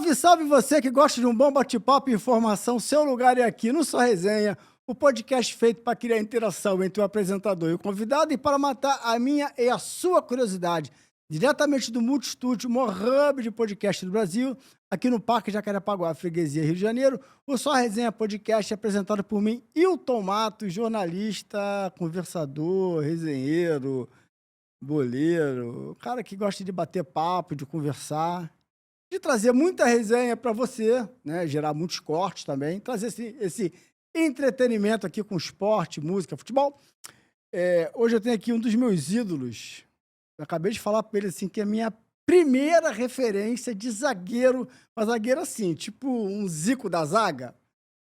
Salve, salve você que gosta de um bom bate-papo e informação. Seu lugar é aqui no Só Resenha, o podcast feito para criar interação entre o apresentador e o convidado e para matar a minha e a sua curiosidade. Diretamente do Multistúdio, o maior hub de podcast do Brasil, aqui no Parque Jacarepaguá, Freguesia, Rio de Janeiro. O Só Resenha Podcast é apresentado por mim, Hilton Matos, jornalista, conversador, resenheiro, boleiro, cara que gosta de bater papo, de conversar, de trazer muita resenha para você, né? Gerar muitos cortes também, trazer esse entretenimento aqui com esporte, música, futebol. Hoje eu tenho aqui um dos meus ídolos. Eu acabei de falar para ele assim que é a minha primeira referência de zagueiro, mas zagueiro assim, tipo um Zico da zaga.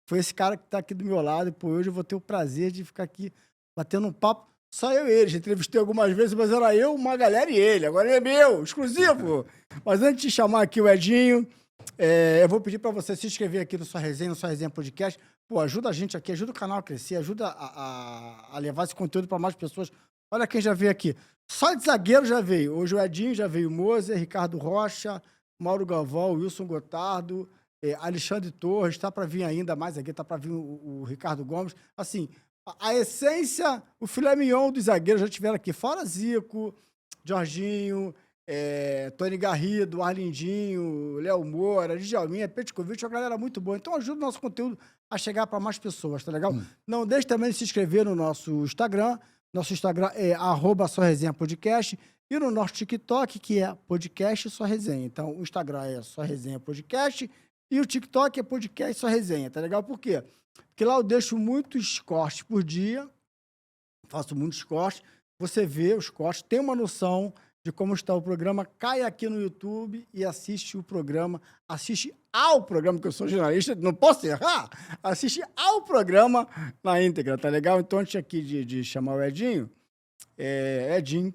Foi esse cara que está aqui do meu lado e pô, hoje eu vou ter o prazer de ficar aqui batendo um papo. Só eu e ele, já entrevistei algumas vezes, mas era eu, uma galera e ele. Agora ele é meu, exclusivo. Mas antes de chamar aqui o Edinho, eu vou pedir para você se inscrever aqui no Sua Resenha, no Sua Resenha Podcast. Pô, ajuda a gente aqui, ajuda o canal a crescer, ajuda a levar esse conteúdo para mais pessoas. Olha quem já veio aqui. Só de zagueiro já veio. Hoje o Edinho já veio, Moser, Ricardo Rocha, Mauro Galvão, Wilson Gotardo, Alexandre Torres, está para vir ainda mais aqui, está para vir o Ricardo Gomes. Assim, a essência, o filé mignon dos zagueiros já tiveram aqui. Fora Zico, Jorginho, Tony Garrido, Arlindinho, Léo Moura, Djalminha, Petkovic, uma galera muito boa. Então ajuda o nosso conteúdo a chegar para mais pessoas, tá legal? Não deixe também de se inscrever no nosso Instagram. Nosso Instagram é @SóResenhaPodcast e no nosso TikTok, que é podcast Só Resenha. Então, o Instagram é Só Resenha Podcast e o TikTok é podcast Só Resenha, tá legal? Por quê? Porque lá eu deixo muitos cortes por dia, faço muitos cortes, você vê os cortes, tem uma noção de como está o programa, cai aqui no YouTube e assiste o programa, assiste ao programa, que eu sou jornalista, não posso errar, assiste ao programa na íntegra, tá legal? Então, antes aqui de chamar o Edinho, Edinho,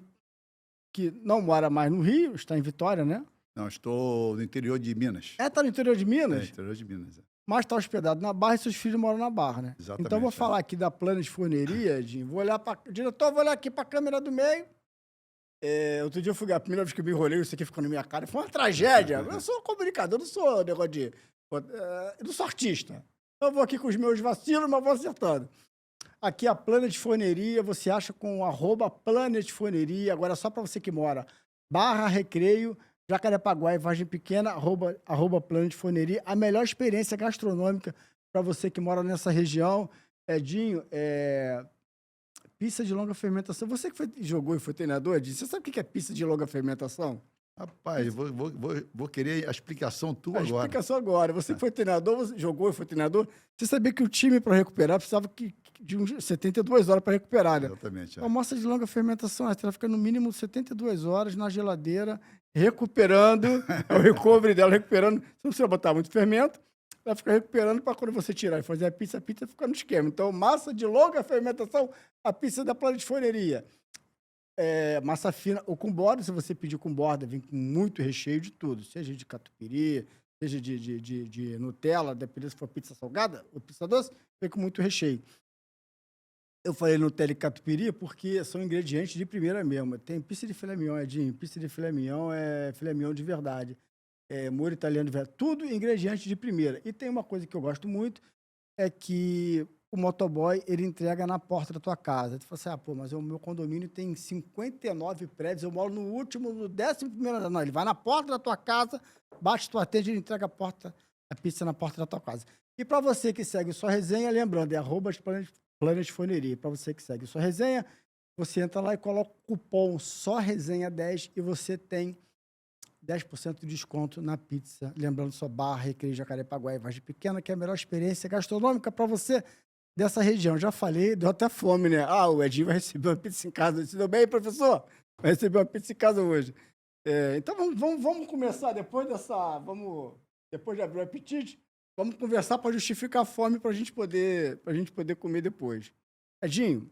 que não mora mais no Rio, está em Vitória, né? Não, estou no interior de Minas. Tá no interior de Minas? Interior de Minas. Mas está hospedado na Barra e seus filhos moram na Barra, né? Exatamente. Então, eu vou falar aqui da Planet Forneria, Edinho. Vou olhar para... Diretor, vou olhar aqui para a câmera do meio. Outro dia eu fui a primeira vez que eu me enrolei, isso aqui ficou na minha cara. Foi uma tragédia. Eu sou comunicador, não sou negócio de... Eu não sou artista. Eu vou aqui com os meus vacilos, mas vou acertando. Aqui a Planet Forneria, você acha com @Planet Forneria. Agora, só para você que mora. Barra Recreio, Jacarepaguá e Vargem Pequena, @ Planet Forneria. A melhor experiência gastronômica para você que mora nessa região. Edinho, pizza de longa fermentação. Você que jogou e foi treinador, Edinho, você sabe o que é pizza de longa fermentação? Rapaz, vou querer a explicação tua agora. A explicação agora. Você que foi treinador, você jogou e foi treinador, você sabia que o time, para recuperar, precisava de uns 72 horas para recuperar, né? Exatamente. Uma amostra de longa fermentação, ela fica no mínimo 72 horas na geladeira, recuperando, o recovery dela recuperando. Você não precisa botar muito fermento, ela fica recuperando para quando você tirar e fazer a pizza fica no esquema. Então, massa de longa fermentação, a pizza da Planet Forneria. Massa fina ou com borda, se você pedir com borda, vem com muito recheio de tudo, seja de catupiry, seja de Nutella, dependendo se for pizza salgada ou pizza doce, vem com muito recheio. Eu falei Nutella e catupiry porque são ingredientes de primeira mesmo. Tem pizza de filé mignon, Edinho, pizza de filé mignon é filé mignon de verdade. Molho italiano de verdade, tudo ingrediente de primeira. E tem uma coisa que eu gosto muito, é que o motoboy, ele entrega na porta da tua casa. Tu fala assim, mas o meu condomínio tem 59 prédios, eu moro no último, no 11º andar. Não, ele vai na porta da tua casa, bate tua atende, ele entrega a pizza na porta da tua casa. E para você que segue o Só Resenha, lembrando, é @Planet Forneria. Para você que segue o Só Resenha, você entra lá e coloca o cupom Só Resenha 10 e você tem 10% de desconto na pizza. Lembrando, só Barra, Recreio, Jacarepaguá e Vargem Pequena, que é a melhor experiência gastronômica para você dessa região. Já falei, deu até fome, né? O Edinho vai receber uma pizza em casa. Se deu bem, professor? Vai receber uma pizza em casa hoje. Então, vamos começar depois depois de abrir o apetite, vamos conversar para justificar a fome para a gente poder comer depois. Edinho,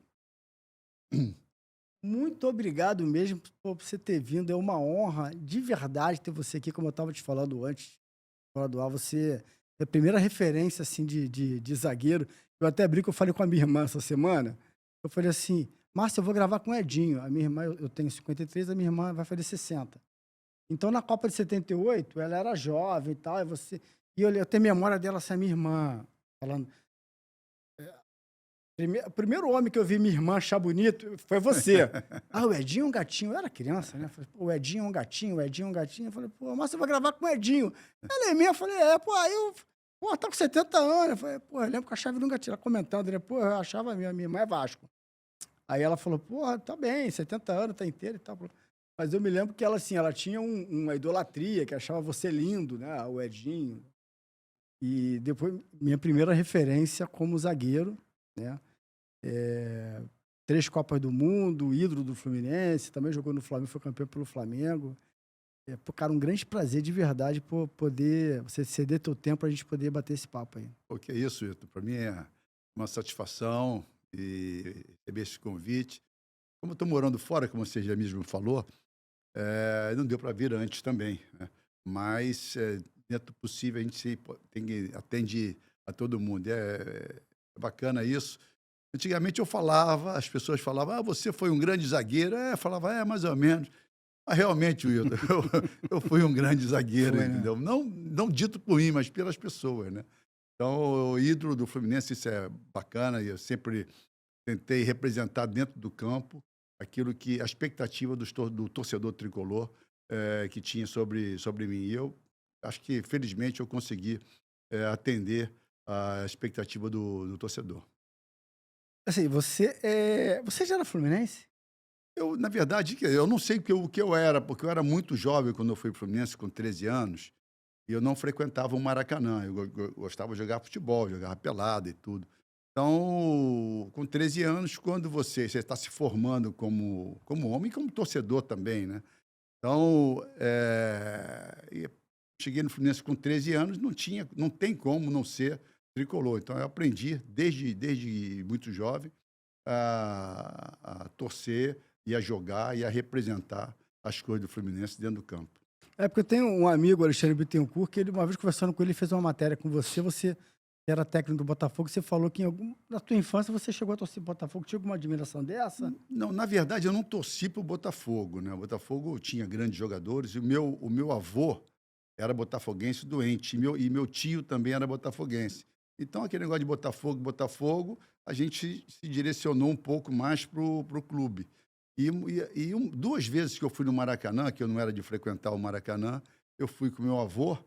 muito obrigado mesmo por você ter vindo. É uma honra de verdade ter você aqui, como eu estava te falando antes. Você é a primeira referência assim, de zagueiro. Eu até brinco, eu falei com a minha irmã essa semana. Eu falei assim, Márcia, eu vou gravar com o Edinho. A minha irmã, eu tenho 53, a minha irmã vai fazer 60. Então, na Copa de 78, ela era jovem e tal, eu tenho memória dela, essa minha irmã, falando. O primeiro homem que eu vi minha irmã achar bonito foi você. Ah, o Edinho é um gatinho. Eu era criança, né? Falei, pô, o Edinho é um gatinho, o Edinho é um gatinho. Eu falei, pô, mas você vai gravar com o Edinho. Ela é minha. Eu falei, pô, aí eu. Pô, tá com 70 anos. Eu falei, pô, eu lembro que eu achava ele um gatinho. Ela comentando, né? Pô, eu achava minha irmã é Vasco. Aí ela falou, pô, tá bem, 70 anos, tá inteiro e tal. Mas eu me lembro que ela, assim, ela tinha uma idolatria, que achava você lindo, né? O Edinho. E depois, minha primeira referência como zagueiro, né? 3 Copas do Mundo, ídolo do Fluminense, também jogou no Flamengo, foi campeão pelo Flamengo. Pô, cara, um grande prazer de verdade poder você ceder teu tempo para a gente poder bater esse papo aí. O que é isso, Ito? Para mim é uma satisfação e receber esse convite. Como eu estou morando fora, como você já mesmo falou, não deu para vir antes também, né? Mas, dentro do possível, a gente atende a todo mundo. É bacana isso. Antigamente eu falava, as pessoas falavam, você foi um grande zagueiro. Eu falava, mais ou menos. Mas realmente, Wilton, eu fui um grande zagueiro, Foi, né? entendeu? Não dito por mim, mas pelas pessoas, né? Então, o ídolo do Fluminense, isso é bacana, e eu sempre tentei representar dentro do campo aquilo que a expectativa do torcedor tricolor que tinha sobre mim. E eu acho que, felizmente, eu consegui atender a expectativa do torcedor. Assim, você já era fluminense? Eu, na verdade, eu não sei o que eu era, porque eu era muito jovem quando eu fui para o Fluminense, com 13 anos, e eu não frequentava o Maracanã. Eu gostava de jogar futebol, jogava pelada e tudo. Então, com 13 anos, quando você está se formando como homem e como torcedor também, né? Então, cheguei no Fluminense com 13 anos, não tem como não ser tricolor. Então, eu aprendi, desde muito jovem, a torcer e a jogar e a representar as cores do Fluminense dentro do campo. Porque eu tenho um amigo, Alexandre Bittencourt, que ele, uma vez conversando com ele, fez uma matéria com você que era técnico do Botafogo, você falou que na tua infância você chegou a torcer pro Botafogo. Tinha alguma admiração dessa? Não, na verdade, eu não torci para o Botafogo, né? O Botafogo tinha grandes jogadores e o meu avô era botafoguense doente e meu tio também era botafoguense. Então, aquele negócio de Botafogo, a gente se direcionou um pouco mais para o clube. Duas vezes que eu fui no Maracanã, que eu não era de frequentar o Maracanã, eu fui com meu avô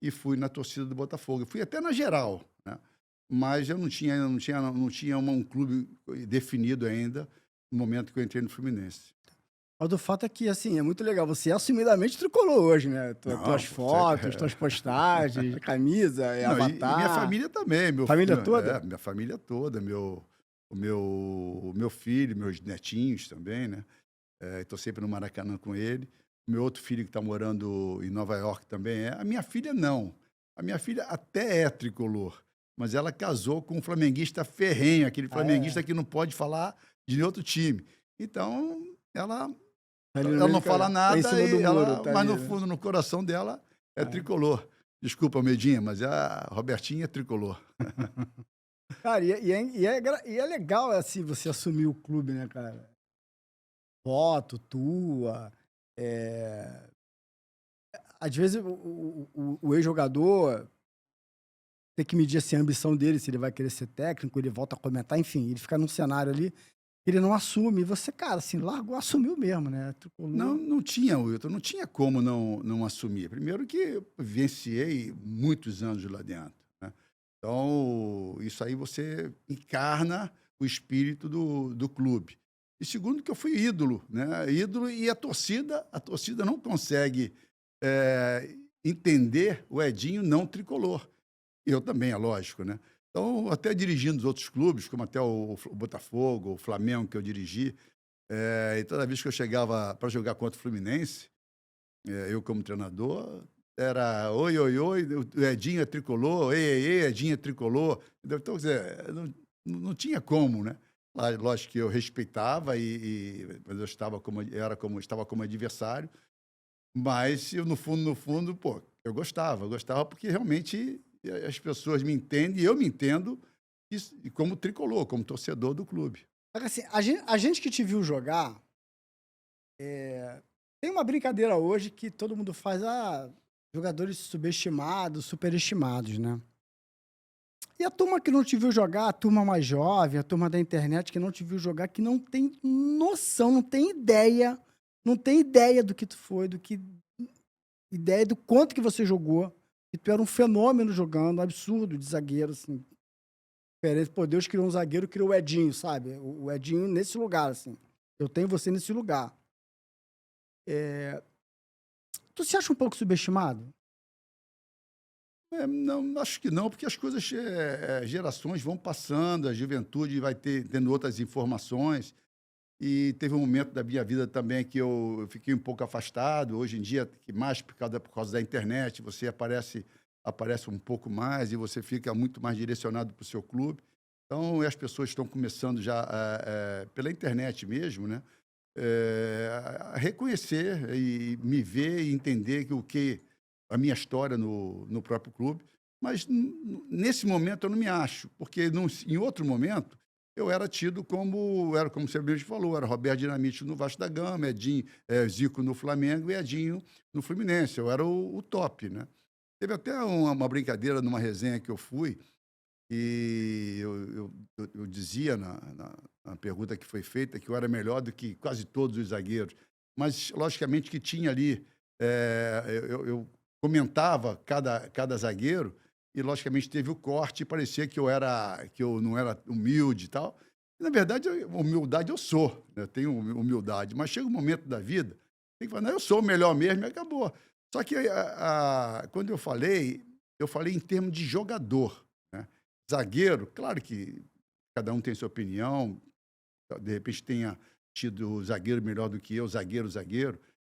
e fui na torcida do Botafogo. Eu fui até na geral, né? Mas eu não tinha um clube definido ainda no momento que eu entrei no Fluminense. Mas o fato é que, assim, é muito legal. Você é assumidamente tricolor hoje, né? Não, Tuas fotos, tuas postagens, camisa, Não, avatar. e minha família também. Família toda? Minha família toda. O meu filho, meus netinhos também, né? Estou sempre no Maracanã com ele. O meu outro filho que está morando em Nova York também é. A minha filha, não. A minha filha até é tricolor, mas ela casou com um flamenguista ferrenho, aquele flamenguista que não pode falar de outro time. Então, ela não fala nada, mas no fundo, no coração dela, é tricolor. Desculpa, Medinha, mas a Robertinha é tricolor. Cara, e é legal, assim, você assumir o clube, né, cara? Foto tua. Às vezes, o ex-jogador tem que medir assim, a ambição dele, se ele vai querer ser técnico, ele volta a comentar, enfim, ele fica num cenário ali, ele não assume. E você, cara, assim, largou, assumiu mesmo, né? Tricolor. Não tinha, Wilton, não tinha como não assumir. Primeiro que eu vivenciei muitos anos lá dentro, né? Então, isso aí você encarna o espírito do clube. E segundo que eu fui ídolo, né? Ídolo, e a torcida não consegue entender o Edinho não tricolor. Eu também, é lógico, né? Então, até dirigindo os outros clubes, como até o Botafogo, o Flamengo, que eu dirigi, e toda vez que eu chegava para jogar contra o Fluminense, eu como treinador, era oi, o Edinho é tricolor, ei, Edinho é tricolor. Então, quer dizer, não tinha como, né? Lógico que eu respeitava, mas eu estava como adversário, mas eu, no fundo, pô, eu gostava porque realmente as pessoas me entendem e eu me entendo como tricolor, como torcedor do clube. Assim, a gente que te viu jogar, Tem uma brincadeira hoje que todo mundo faz, jogadores subestimados, superestimados, né? E a turma que não te viu jogar, a turma mais jovem, a turma da internet que não te viu jogar, que não tem noção, não tem ideia do que tu foi, ideia do quanto que você jogou, que tu era um fenômeno jogando, absurdo de zagueiro, assim. Pô, Deus criou um zagueiro, criou o Edinho, sabe? O Edinho nesse lugar, assim. Eu tenho você nesse lugar. Tu se acha um pouco subestimado? Não, acho que não, porque as coisas, gerações vão passando, a juventude vai tendo outras informações. E teve um momento da minha vida também que eu fiquei um pouco afastado. Hoje em dia, que mais por causa da internet, você aparece um pouco mais e você fica muito mais direcionado para o seu clube. Então, as pessoas estão começando já, pela internet mesmo, né, a reconhecer e me ver e entender que a minha história no próprio clube. Mas, nesse momento, eu não me acho, porque em outro momento eu era tido como você mesmo falou, era Roberto Dinamite no Vasco da Gama, Edinho, Zico no Flamengo e Edinho no Fluminense. Eu era o top, né? Teve até uma brincadeira numa resenha que eu fui, e eu dizia na pergunta que foi feita que eu era melhor do que quase todos os zagueiros. Mas, logicamente, que tinha ali. Eu comentava cada zagueiro, e, logicamente, teve o corte e parecia que eu não era humilde e tal. E, na verdade, humildade eu sou, né? Eu tenho humildade. Mas chega um momento da vida, tem que falar, não, eu sou o melhor mesmo e acabou. Só que quando eu falei em termos de jogador, né? Zagueiro, claro que cada um tem sua opinião, de repente tenha tido zagueiro melhor do que eu, zagueiro,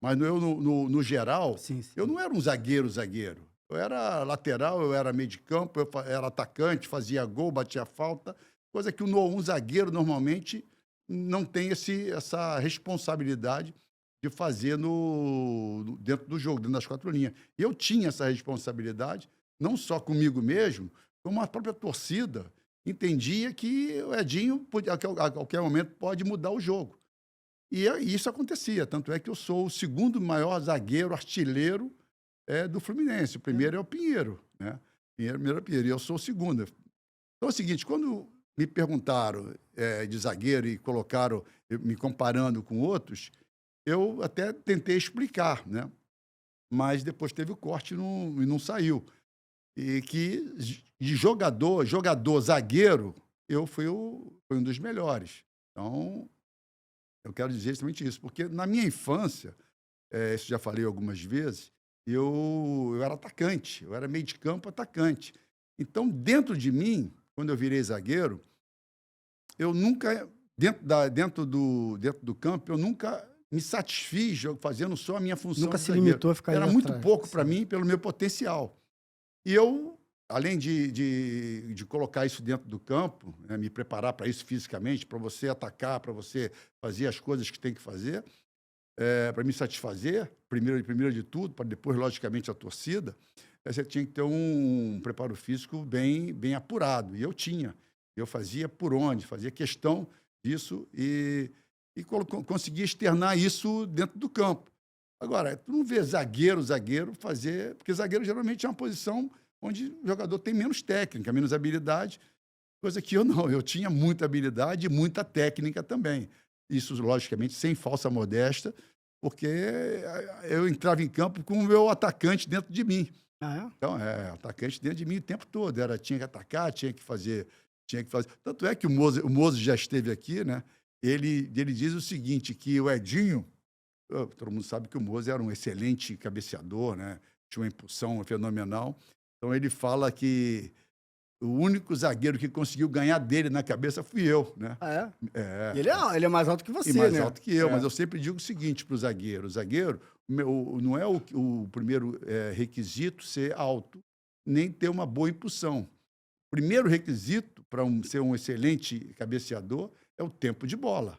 mas no geral, Sim, sim. eu não era um zagueiro. Eu era lateral, eu era meio de campo, era atacante, fazia gol, batia falta, coisa que um zagueiro normalmente não tem essa responsabilidade de fazer dentro do jogo, dentro das quatro linhas. E eu tinha essa responsabilidade, não só comigo mesmo, como a própria torcida entendia que o Edinho, a qualquer momento, pode mudar o jogo. E isso acontecia, tanto é que eu sou o segundo maior zagueiro artilheiro do Fluminense. O primeiro é o Pinheiro, né? Primeiro é o Pinheiro, e eu sou o segundo. Então é o seguinte, quando me perguntaram de zagueiro e colocaram, me comparando com outros, eu até tentei explicar, né? Mas depois teve o corte e não saiu. E que de jogador, zagueiro, eu fui um dos melhores. Então, eu quero dizer justamente isso, porque na minha infância, isso já falei algumas vezes, eu era atacante, eu era meio de campo atacante. Então, dentro de mim, quando eu virei zagueiro, eu nunca, dentro do campo, eu nunca me satisfiz fazendo só a minha função Nunca de se zagueiro. limitou a ficar Era aí muito atrás. pouco para Sim. mim, pelo meu potencial. E eu, além de colocar isso dentro do campo, né, me preparar para isso fisicamente, para você atacar, para você fazer as coisas que tem que fazer, para me satisfazer, primeiro de tudo, para depois, logicamente, a torcida, você tinha que ter um preparo físico bem apurado. E eu tinha. Eu fazia por onde, fazia questão disso e conseguia externar isso dentro do campo. Agora, tu não vê zagueiro fazer... Porque zagueiro geralmente é uma posição onde o jogador tem menos técnica, menos habilidade, coisa que eu não. Eu tinha muita habilidade e muita técnica também. Isso, logicamente, sem falsa modéstia, porque eu entrava em campo com o meu atacante dentro de mim. Ah, é? Então, atacante dentro de mim o tempo todo. Tinha que atacar, tinha que fazer. Tanto é que o Mozo já esteve aqui, né? Ele diz o seguinte, que o Edinho... Todo mundo sabe que o Mozo era um excelente cabeceador, né? Tinha uma impulsão fenomenal. Então, ele fala que o único zagueiro que conseguiu ganhar dele na cabeça fui eu, né? Ah, é? E ele é mais alto que você, E mais né? alto que eu, mas eu sempre digo o seguinte para o zagueiro. O zagueiro não é o primeiro requisito ser alto, nem ter uma boa impulsão. O primeiro requisito para ser um excelente cabeceador é o tempo de bola.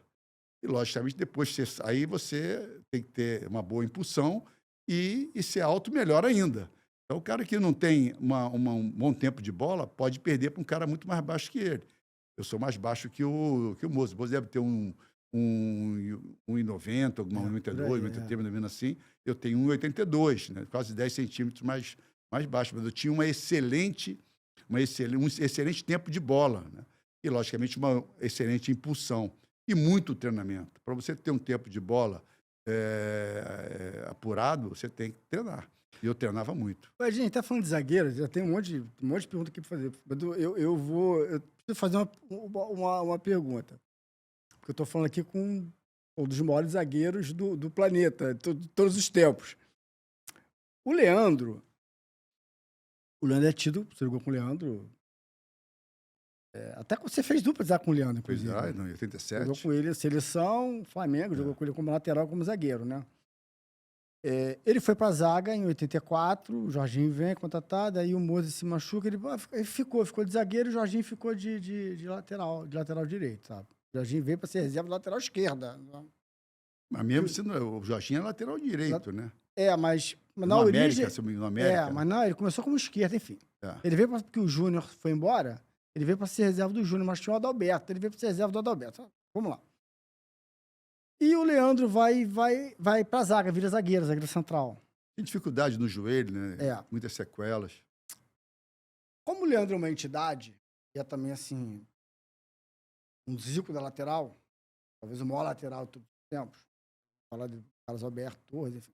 E, logicamente, depois aí você tem que ter uma boa impulsão e ser alto melhor ainda. Então, o cara que não tem um bom tempo de bola pode perder para um cara muito mais baixo que ele. Eu sou mais baixo que o Mozo. O Mozo deve ter 1,90, alguma por 1,92, aí, 1,93, mais ou menos assim. Eu tenho 1,82, né? Quase 10 centímetros mais baixo. Mas eu tinha um excelente tempo de bola, né? E, logicamente, uma excelente impulsão. E muito treinamento. Para você ter um tempo de bola apurado, você tem que treinar. E eu treinava muito. Mas, gente, tá falando de zagueiro, já tem um monte de pergunta aqui para fazer. Mas eu preciso fazer uma pergunta. Porque eu tô falando aqui com um dos maiores zagueiros do planeta, de todos os tempos. O Leandro é tido, você jogou com o Leandro. Até que você fez dupla de zaga com o Leandro, Pois inclusive. é, em 87. Jogou com ele seleção, Flamengo, jogou com ele como lateral, como zagueiro, né? Ele foi pra zaga em 84, o Jorginho vem contratado, aí o Moses se machuca, ele ficou de zagueiro e o Jorginho ficou de lateral direito, sabe? O Jorginho veio para ser reserva do lateral esquerda. Mas mesmo sendo o Jorginho é lateral direito, né? Mas na No origem... América, no América. mas não, ele começou como esquerda, enfim. É. Ele veio porque o Júnior foi embora, ele veio para ser reserva do Júnior, mas tinha o Adalberto, ele veio para ser reserva do Adalberto. Vamos lá. E o Leandro vai pra zaga, vira zagueiro central. Tem dificuldade no joelho, né? Muitas sequelas. Como o Leandro é uma entidade, e é também, assim, um zico da lateral, talvez o maior lateral de todos os tempos, falar de Carlos Alberto Torres, enfim.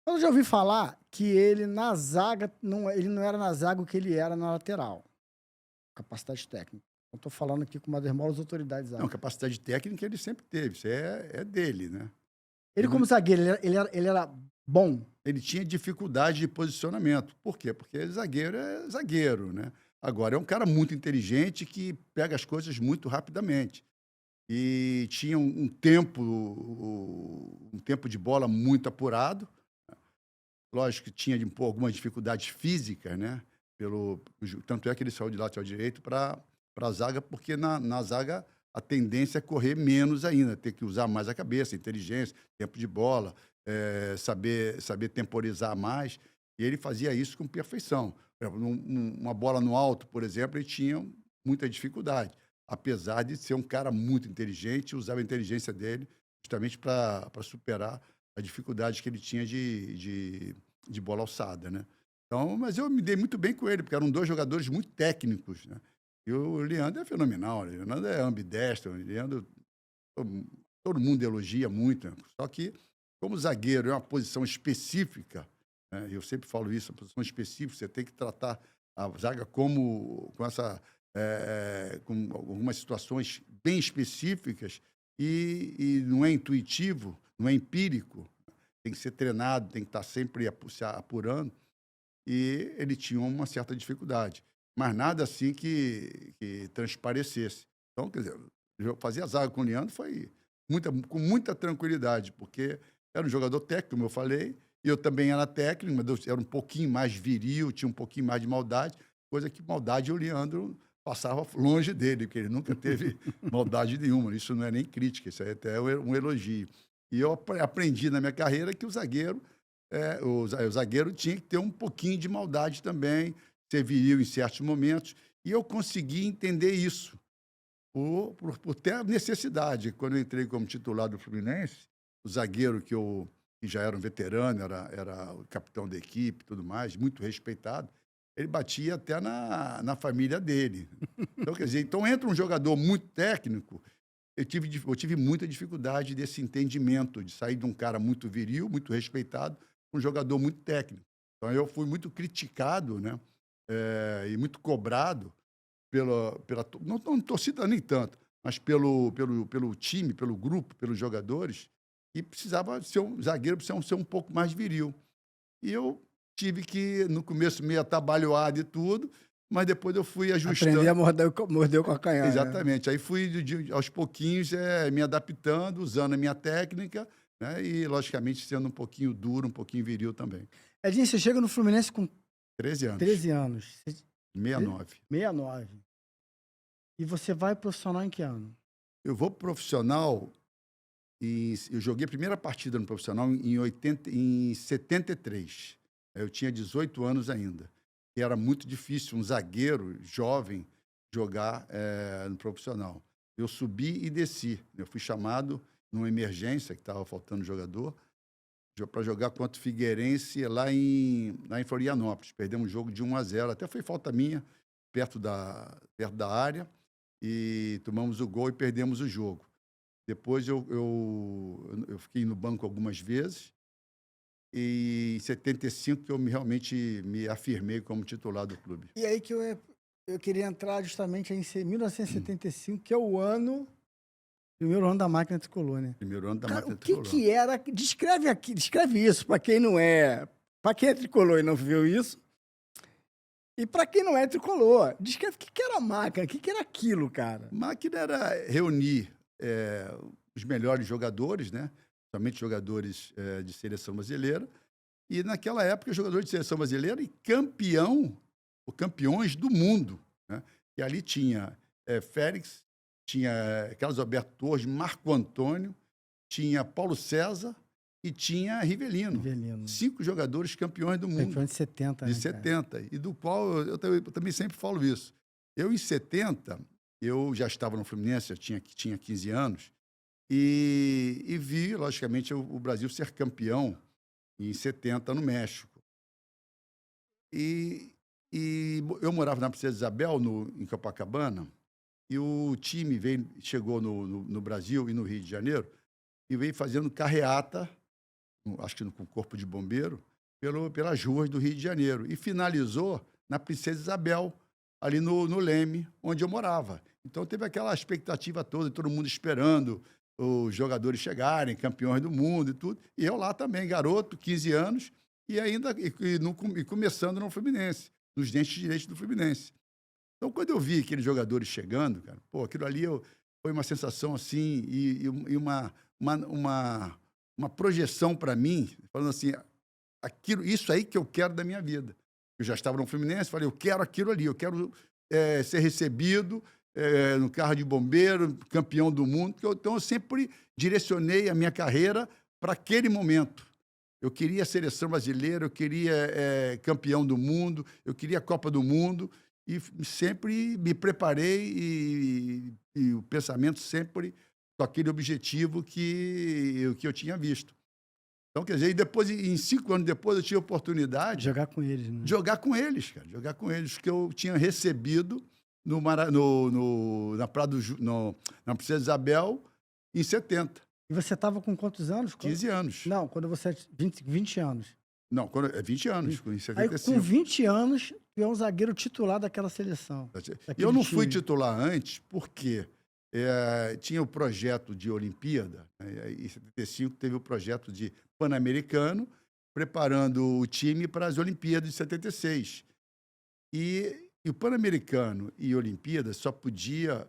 Eu já ouvi falar que ele na zaga, ele não era na zaga o que ele era na lateral. Capacidade técnica. Eu estou falando aqui com uma das maiores autoridades. Não, capacidade técnica ele sempre teve. Isso é dele, né? Ele como zagueiro, ele era bom. Ele tinha dificuldade de posicionamento. Por quê? Porque zagueiro é zagueiro, né? Agora, é um cara muito inteligente que pega as coisas muito rapidamente. E tinha um tempo de bola muito apurado. Lógico que tinha algumas dificuldades físicas, né? Tanto é que ele saiu de lateral direito para a zaga, porque na zaga a tendência é correr menos ainda, ter que usar mais a cabeça, inteligência, tempo de bola, saber temporizar mais. E ele fazia isso com perfeição. Por exemplo, uma bola no alto, por exemplo, ele tinha muita dificuldade, apesar de ser um cara muito inteligente, usava a inteligência dele justamente para superar a dificuldade que ele tinha de bola alçada, né? Então, mas eu me dei muito bem com ele, porque eram dois jogadores muito técnicos, né? E o Leandro é fenomenal, o Leandro é ambidestro, o Leandro, todo mundo elogia muito, né? Só que, como zagueiro é uma posição específica, né? Eu sempre falo isso, uma posição específica, você tem que tratar a zaga com algumas situações bem específicas e não é intuitivo, não é empírico, tem que ser treinado, tem que estar sempre se apurando. E ele tinha uma certa dificuldade, mas nada assim que transparecesse. Então, quer dizer, eu fazia zaga com o Leandro foi com muita tranquilidade, porque era um jogador técnico, como eu falei, e eu também era técnico, mas eu era um pouquinho mais viril, tinha um pouquinho mais de maldade, coisa que maldade o Leandro passava longe dele, porque ele nunca teve maldade nenhuma. Isso não é nem crítica, isso é até um elogio. E eu aprendi na minha carreira que o zagueiro tinha que ter um pouquinho de maldade também, ser viril em certos momentos. E eu consegui entender isso, por ter a necessidade. Quando eu entrei como titular do Fluminense, o zagueiro que já era um veterano, era o capitão da equipe e tudo mais, muito respeitado, ele batia até na família dele. Então, quer dizer, entra um jogador muito técnico. Eu tive muita dificuldade desse entendimento, de sair de um cara muito viril, muito respeitado, para um jogador muito técnico. Então, eu fui muito criticado, né? E muito cobrado não torcida nem tanto, mas pelo time, pelo grupo, pelos jogadores, e precisava ser um zagueiro, precisava ser um pouco mais viril. E eu tive que, no começo, meio atabalhoado e tudo, mas depois eu fui ajustando. Aprender a morder o calcanhar. Exatamente. Né? Aí fui, aos pouquinhos, me adaptando, usando a minha técnica, né? E, logicamente, sendo um pouquinho duro, um pouquinho viril também. Edinho, você chega no Fluminense com 13 anos. 13 anos. 69. 69. E você vai profissional em que ano? Eu vou profissional... Eu joguei a primeira partida no profissional em 73. Eu tinha 18 anos ainda. E era muito difícil um zagueiro jovem jogar no profissional. eu subi e desci. Eu fui chamado numa emergência, que estava faltando jogador, para jogar contra o Figueirense lá em Florianópolis. Perdemos o jogo de 1-0. Até foi falta minha, perto da área, e tomamos o gol e perdemos o jogo. Depois eu fiquei no banco algumas vezes, e em 75 que eu realmente me afirmei como titular do clube. E aí que eu queria entrar justamente em 1975, que é o primeiro ano da máquina tricolor, né? Primeiro ano da Cara, máquina o que tricolor. que era? Descreve isso para quem não é, para quem é tricolor e não viu isso. E para quem não é tricolor, descreve o que que era a máquina, o que que era aquilo, cara. Máquina era reunir os melhores jogadores, né? Somente jogadores de seleção brasileira. E naquela época, jogadores de seleção brasileira e campeões do mundo, né? E ali tinha Félix, tinha Carlos Alberto Torres, Marco Antônio, tinha Paulo César e tinha Rivelino. 5 jogadores campeões do mundo. Campeão de 70, De né, 70. E do qual eu também sempre falo isso. Eu, em 70, eu já estava no Fluminense, eu tinha 15 anos, e vi, logicamente, o Brasil ser campeão em 70 no México. E eu morava na Princesa Isabel, em Copacabana, e o time chegou no Brasil e no Rio de Janeiro e veio fazendo carreata, acho que com o Corpo de Bombeiro, pelas ruas do Rio de Janeiro. E finalizou na Princesa Isabel, ali no Leme, onde eu morava. Então teve aquela expectativa toda, todo mundo esperando os jogadores chegarem, campeões do mundo e tudo. E eu lá também, garoto, 15 anos, e começando no Fluminense, nos dentes direitos do Fluminense. Então, quando eu vi aqueles jogadores chegando, cara, pô, aquilo ali foi uma sensação assim, e uma projeção para mim, falando assim, isso aí que eu quero da minha vida. Eu já estava no Fluminense, falei, eu quero aquilo ali, eu quero ser recebido no carro de bombeiro, campeão do mundo. Então, eu sempre direcionei a minha carreira para aquele momento. Eu queria a seleção brasileira, eu queria campeão do mundo, eu queria a Copa do Mundo, e sempre me preparei e o pensamento sempre com aquele objetivo que eu tinha visto. Então, quer dizer, e depois, em 5 anos depois, eu tive a oportunidade de jogar com eles, né? Jogar com eles, cara. Jogar com eles, que eu tinha recebido na Princesa Isabel em 70. E você estava com quantos anos? 15 anos. Não, quando você... 20 anos. Não, 20 anos, em 75. Aí, com 20 anos, tu é um zagueiro titular daquela seleção. E eu não fui titular antes porque tinha o projeto de Olimpíada, né? Em 75 teve o projeto de Pan-Americano, preparando o time para as Olimpíadas de 76. E o Pan-Americano e Olimpíadas só podia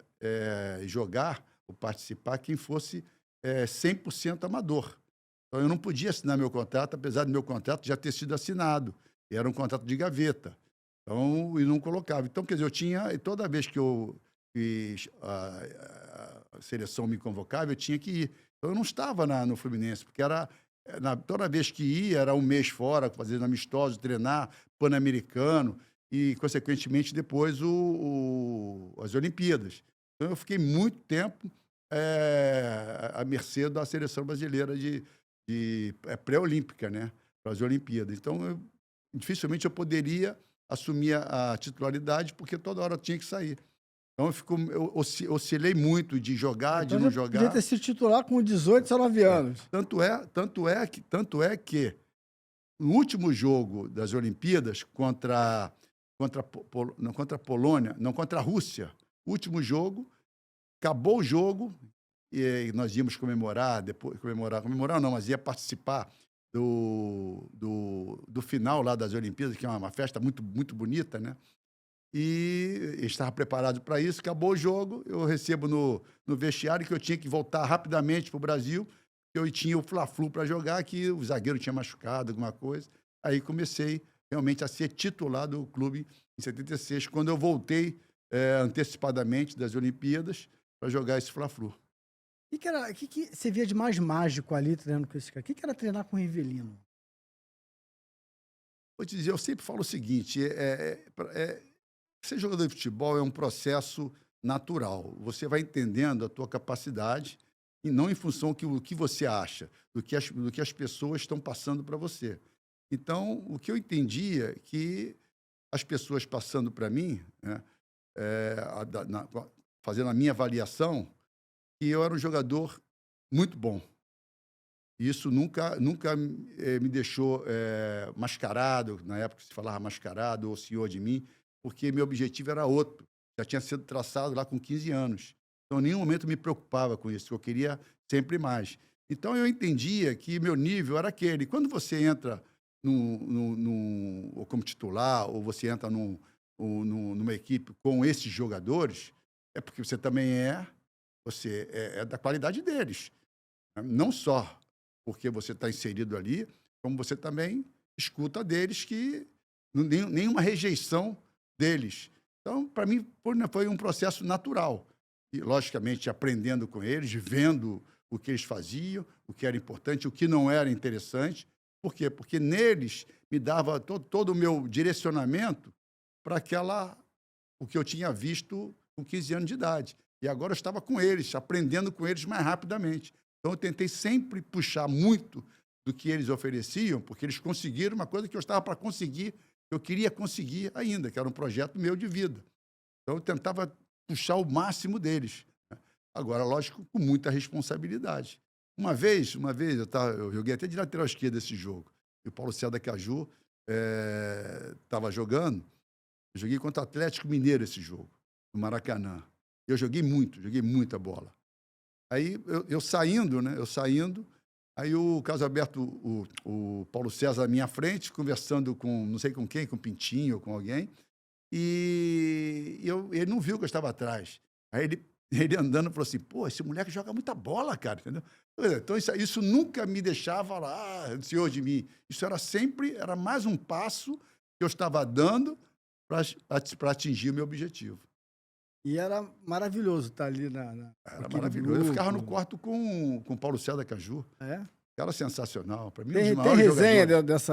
jogar ou participar quem fosse 100% amador. Então, eu não podia assinar meu contrato, apesar do meu contrato já ter sido assinado. Era um contrato de gaveta. Então, e não colocava. Então, quer dizer, eu tinha... Toda vez que a seleção me convocava, eu tinha que ir. Então, eu não estava no Fluminense, porque toda vez que ia, era um mês fora, fazendo amistoso, treinar, Pan-Americano e, consequentemente, depois as Olimpíadas. Então, eu fiquei muito tempo à mercê da seleção brasileira de pré-olímpica, né, para as Olimpíadas. Então, dificilmente eu poderia assumir a titularidade, porque toda hora eu tinha que sair. Então, eu oscilei muito de jogar, então, de não jogar. Podia ter sido titular com 18, 19 anos. Tanto é que no último jogo das Olimpíadas contra a Polônia, não, contra a Rússia, último jogo, acabou o jogo, e nós íamos comemorar não, mas ia participar do final lá das Olimpíadas, que é uma festa muito, muito bonita, né? E estava preparado para isso, acabou o jogo, eu recebo no vestiário que eu tinha que voltar rapidamente para o Brasil, eu tinha o Fla-Flu para jogar, que o zagueiro tinha machucado, alguma coisa. Aí comecei realmente a ser titular do clube em 76, quando eu voltei antecipadamente das Olimpíadas para jogar esse Fla-Flu. O que você via de mais mágico ali treinando com esse cara? O que era treinar com o Rivelino? Vou te dizer, eu sempre falo o seguinte, ser jogador de futebol é um processo natural. Você vai entendendo a tua capacidade e não em função do que você acha, do que as pessoas estão passando para você. Então, o que eu entendia é que as pessoas passando para mim, né, fazendo a minha avaliação, que eu era um jogador muito bom. E isso nunca me deixou mascarado, na época se falava mascarado ou senhor de mim, porque meu objetivo era outro. Já tinha sido traçado lá com 15 anos. Então, em nenhum momento me preocupava com isso, eu queria sempre mais. Então, eu entendia que meu nível era aquele. Quando você entra ou como titular, ou você entra numa equipe com esses jogadores, é porque você também você é da qualidade deles. Né? Não só porque você está inserido ali, como você também escuta deles que nenhuma rejeição deles. Então, para mim, foi um processo natural. E, logicamente, aprendendo com eles, vendo o que eles faziam, o que era importante, o que não era interessante. Por quê? Porque neles me dava todo o meu direcionamento para o que eu tinha visto com 15 anos de idade. E agora eu estava com eles, aprendendo com eles mais rapidamente. Então, eu tentei sempre puxar muito do que eles ofereciam, porque eles conseguiram uma coisa que eu estava para conseguir, eu queria conseguir ainda, que era um projeto meu de vida. Então, eu tentava puxar o máximo deles. Agora, lógico, com muita responsabilidade. Uma vez eu joguei até de lateral esquerda esse jogo, e o Paulo César da Caju estava jogando, eu joguei contra o Atlético Mineiro esse jogo, no Maracanã. Eu joguei muita bola. Aí eu saindo, né? Aí o Carlos Alberto, o Paulo César à minha frente, conversando com, não sei com quem, com o Pintinho ou com alguém, e ele não viu que eu estava atrás. Aí ele andando falou assim, pô, esse moleque joga muita bola, cara, entendeu? Então isso nunca me deixava lá, senhor de mim. Isso era mais um passo que eu estava dando para atingir o meu objetivo. E era maravilhoso estar ali Era maravilhoso. Eu ficava no quarto com o Paulo César da Caju. É? Era sensacional. Para mim, um Tem, dos tem maiores resenha jogadores.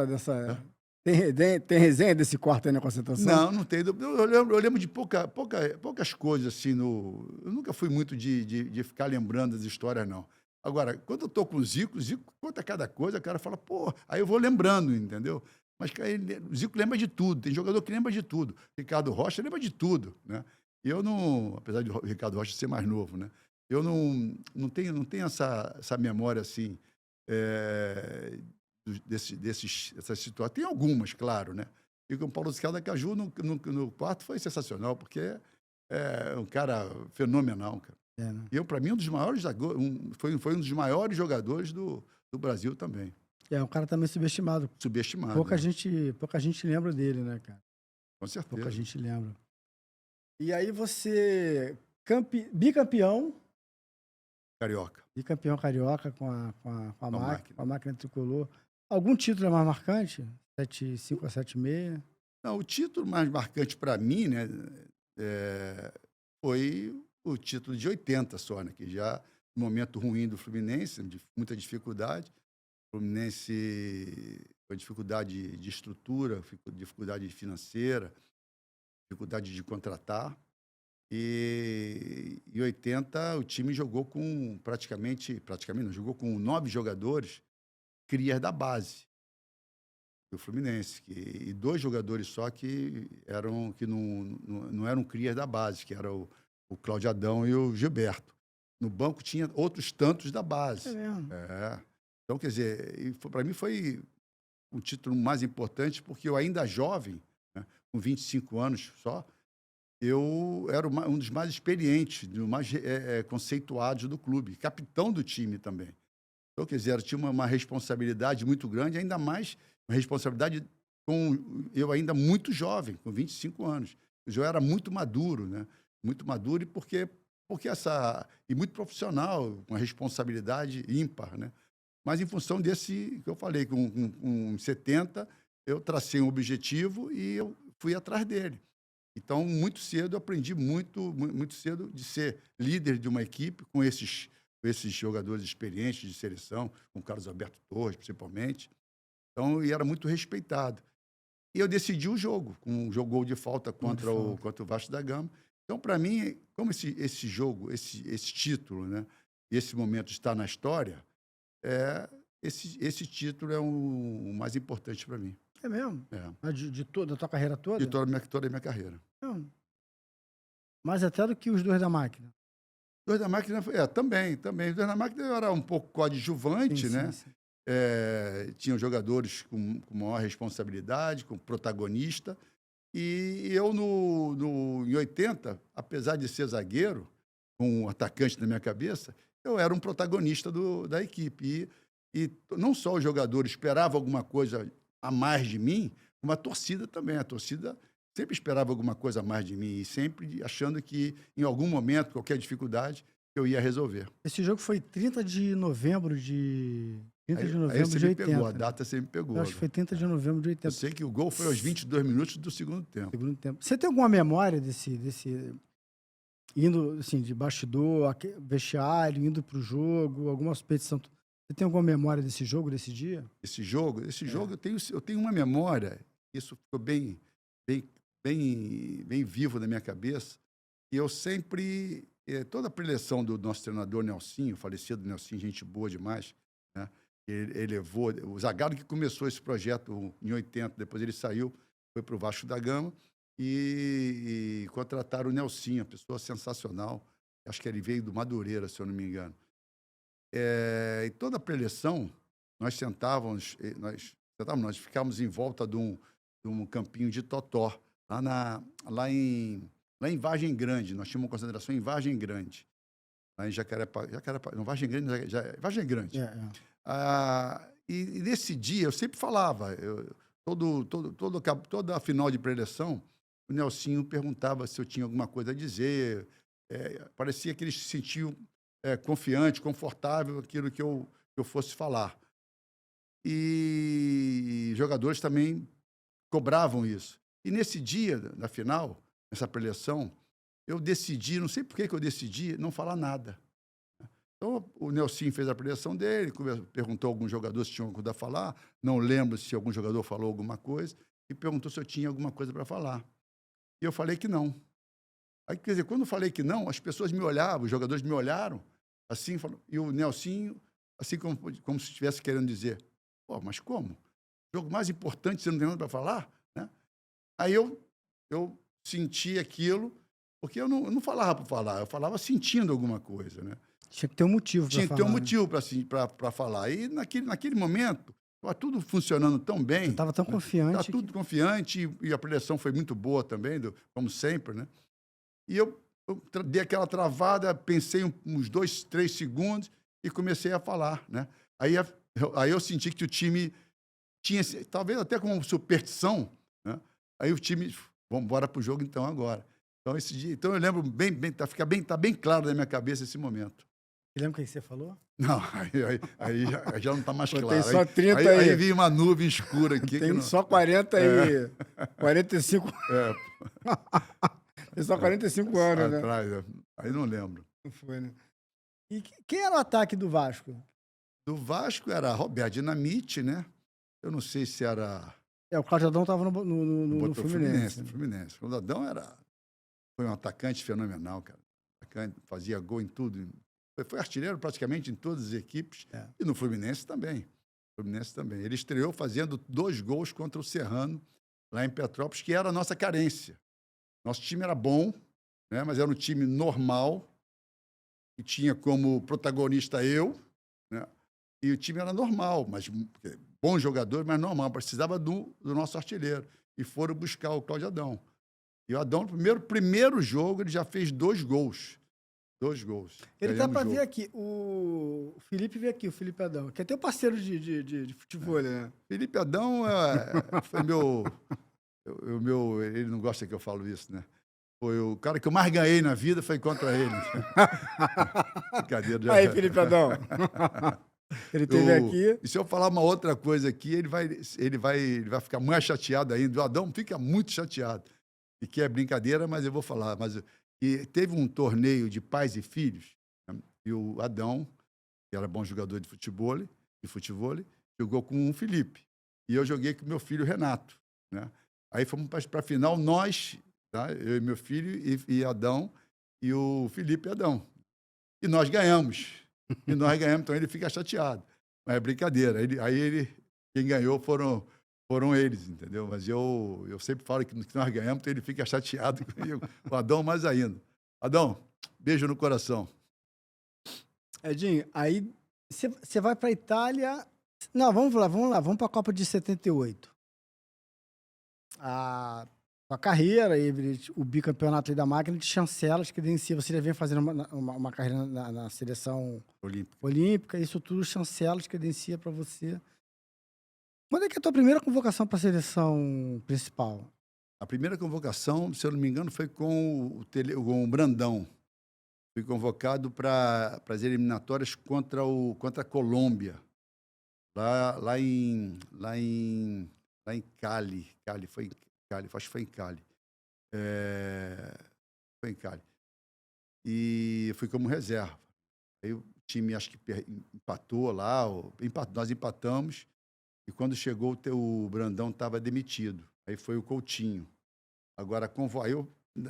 Tem resenha desse quarto aí na concentração? Não tem. Eu lembro de poucas coisas assim. Eu nunca fui muito de ficar lembrando das histórias, não. Agora, quando eu estou com o Zico conta cada coisa, o cara fala, pô, aí eu vou lembrando, entendeu? Mas o Zico lembra de tudo. Tem jogador que lembra de tudo. Ricardo Rocha lembra de tudo, né? Eu não, apesar de o Ricardo Rocha ser mais novo, né? Eu não tenho essa memória assim dessas situações. Tem algumas, claro, né? E com o Paulo César da Caju no quarto foi sensacional, porque é um cara fenomenal, cara. Né? E para mim, foi um dos maiores jogadores do Brasil também. É um cara também subestimado. Subestimado. Pouca gente lembra dele, né, cara? Com certeza. Pouca gente lembra. E aí você, bicampeão carioca com a máquina tricolor. Algum título é mais marcante? 7-5 a 7-6? Não, o título mais marcante para mim, né, foi o título de 80 só, né, que já no momento ruim do Fluminense, de muita dificuldade. O Fluminense com dificuldade de estrutura, dificuldade financeira, dificuldade de contratar. E em 80 o time jogou com praticamente não, jogou com 9 jogadores crias da base do Fluminense, e 2 jogadores só que não eram crias da base, que era o Cláudio Adão e o Gilberto. No banco tinha outros tantos da base. É mesmo? Então, quer dizer, para mim foi um título mais importante, porque eu ainda jovem, né, com 25 anos só, eu era um dos mais experientes, dos mais conceituados do clube, capitão do time também. Então, quer dizer, eu tinha uma responsabilidade muito grande, ainda mais uma responsabilidade com eu ainda muito jovem, com 25 anos. Eu era muito maduro, né? Muito maduro, e muito profissional, uma responsabilidade ímpar, né? Mas em função desse que eu falei, com 70, eu tracei um objetivo e eu fui atrás dele. Então, muito cedo, eu aprendi muito cedo de ser líder de uma equipe com esses jogadores experientes de seleção, com o Carlos Alberto Torres, principalmente. Então, e era muito respeitado. E eu decidi o jogo, com um gol de falta contra o Vasco da Gama. Então, para mim, como esse jogo, esse título, né, e esse momento está na história, esse título é o mais importante para mim. É mesmo? É. Mas de toda a tua carreira toda? De toda a minha carreira. Não. Mais até do que os dois da máquina. Dois da Máquina, também. Dois da Máquina eu era um pouco coadjuvante, né? Sim. Tinham jogadores com maior responsabilidade, com protagonista. E eu, em 80, apesar de ser zagueiro, com um atacante na minha cabeça, eu era um protagonista da equipe. E não só os jogadores esperavam alguma coisa a mais de mim, como a torcida também. A torcida sempre esperava alguma coisa a mais de mim e sempre achando que, em algum momento, qualquer dificuldade, eu ia resolver. Esse jogo foi 30 de novembro de... 30 de Aí novembro você de me 80. pegou, a data você me pegou. Eu acho que foi 30 de novembro de 80. Eu sei que o gol foi aos 22 minutos do segundo tempo. Segundo tempo. Você tem alguma memória desse indo, assim, de bastidor, vestiário, indo pro jogo, alguma suspeição? Você tem alguma memória desse jogo, desse dia? Esse jogo eu tenho uma memória, isso ficou bem vivo na minha cabeça, e eu sempre, toda a preleção do nosso treinador Nelsinho, falecido Nelsinho, gente boa demais, né? Ele levou, o Zagallo que começou esse projeto em 80, depois ele saiu, foi para o Vasco da Gama, e contrataram o Nelsinho, uma pessoa sensacional, acho que ele veio do Madureira, se eu não me engano. E toda a preleção, nós ficávamos em volta de um campinho de totó, lá em Vargem Grande. Nós tínhamos uma concentração em Vargem Grande, lá em Jacarepaguá, não, Vargem Grande, Vargem Grande. E nesse dia, eu sempre falava, toda a final de preleção, o Nelsinho perguntava se eu tinha alguma coisa a dizer, parecia que eles se sentiam confiante, confortável, aquilo que eu fosse falar. E jogadores também cobravam isso. E nesse dia, na final, nessa preleção, eu decidi, não sei por que eu decidi, não falar nada. Então, o Nelsinho fez a preleção dele, perguntou a alguns jogadores se tinham alguma coisa a falar, não lembro se algum jogador falou alguma coisa, e perguntou se eu tinha alguma coisa para falar. E eu falei que não. Aí, quer dizer, quando eu falei que não, as pessoas me olhavam, os jogadores me olharam, assim, e o Nelsinho, assim como se estivesse querendo dizer, pô, mas como? O jogo mais importante, você não tem nada para falar? Né? Aí eu senti aquilo, porque eu não falava para falar, eu falava sentindo alguma coisa, né? Tinha que ter um motivo para falar. Tinha que ter um motivo para falar. E naquele momento, estava tudo funcionando tão bem. Você estava tão confiante. Estava tudo confiante e a preleção foi muito boa também, como sempre, né? E eu dei aquela travada, pensei uns 2, 3 segundos e comecei a falar, né? Aí eu senti que o time tinha, talvez até com superstição, né? Aí o time, vamos embora para o jogo então agora. Então esse dia, então eu lembro tá bem claro na minha cabeça esse momento. Você lembra o que você falou? Não, aí já não está mais claro. Tem só 30 aí. Aí vi uma nuvem escura aqui. Tem só 40 aí. 45. Tem só 45 anos, né? Atrás, aí não lembro. Não foi, né? E quem era o ataque do Vasco? Do Vasco era Roberto Dinamite, né? Eu não sei se era... O Cláudio Adão estava no Fluminense. Fluminense. O Cláudio Adão foi um atacante fenomenal, cara. Fazia gol em tudo. Foi artilheiro praticamente em todas as equipes. E no Fluminense também. Ele estreou fazendo 2 gols contra o Serrano, lá em Petrópolis, que era a nossa carência. Nosso time era bom, né? Mas era um time normal, que tinha como protagonista eu, né? E o time era normal, mas bom jogador, mas normal. Precisava do nosso artilheiro. E foram buscar o Cláudio Adão. E o Adão, no primeiro jogo, ele já fez 2 gols. 2 gols. Ele tá para vir aqui. O Felipe veio aqui, o Felipe Adão, que é teu parceiro de futebol, né? Felipe Adão foi meu... Ele não gosta que eu falo isso, né? Foi o cara que eu mais ganhei na vida, foi contra ele. Brincadeira. Aí, Felipe Adão. Ele esteve aqui. E se eu falar uma outra coisa aqui, ele vai ficar mais chateado ainda. O Adão fica muito chateado. E que é brincadeira, mas eu vou falar. E teve um torneio de pais e filhos, né? E o Adão, que era bom jogador de futebol, jogou com o Felipe. E eu joguei com o meu filho Renato, né? Aí fomos para a final, nós tá? Eu e meu filho e Adão e o Felipe Adão. E nós ganhamos. E nós ganhamos, então ele fica chateado. Mas é brincadeira. Quem ganhou foram eles, entendeu? Mas eu sempre falo que nós ganhamos, então ele fica chateado comigo. O Adão mais ainda. Adão, beijo no coração. Edinho, aí você vai pra Itália. Não, vamos lá, vamos pra Copa de 78. A carreira, o bicampeonato aí da máquina te chancela, te credencia. Você já vem fazendo uma carreira na seleção olímpica, isso tudo chancela, te credencia pra você. Quando é que é a tua primeira convocação pra seleção principal? A primeira convocação, se eu não me engano, foi com o Brandão. Fui convocado para as eliminatórias contra a Colômbia, lá em Cali. Foi em Cali, acho que foi em Cali. Foi em Cali. E fui como reserva. Aí o time, acho que empatou lá, nós empatamos, e quando chegou, o Brandão estava demitido. Aí foi o Coutinho. Agora, aí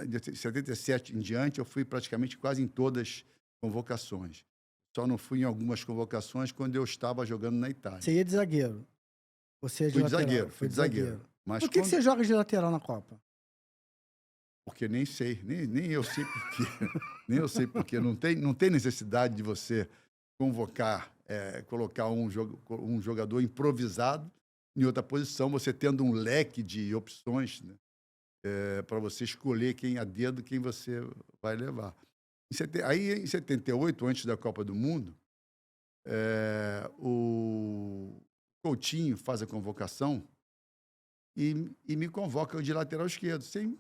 de 77 em diante, eu fui praticamente quase em todas as convocações. Só não fui em algumas convocações quando eu estava jogando na Itália. Você ia de zagueiro? Você ia de lateral? Fui de zagueiro. Mas por que você joga de lateral na Copa? Porque nem sei, nem eu sei por quê. Nem eu sei por quê. Não tem necessidade de você convocar, colocar um jogador improvisado em outra posição, você tendo um leque de opções, né? Para você escolher a dedo quem você vai levar. Aí, em 78, antes da Copa do Mundo, o Coutinho faz a convocação e me convoca de lateral esquerdo, sem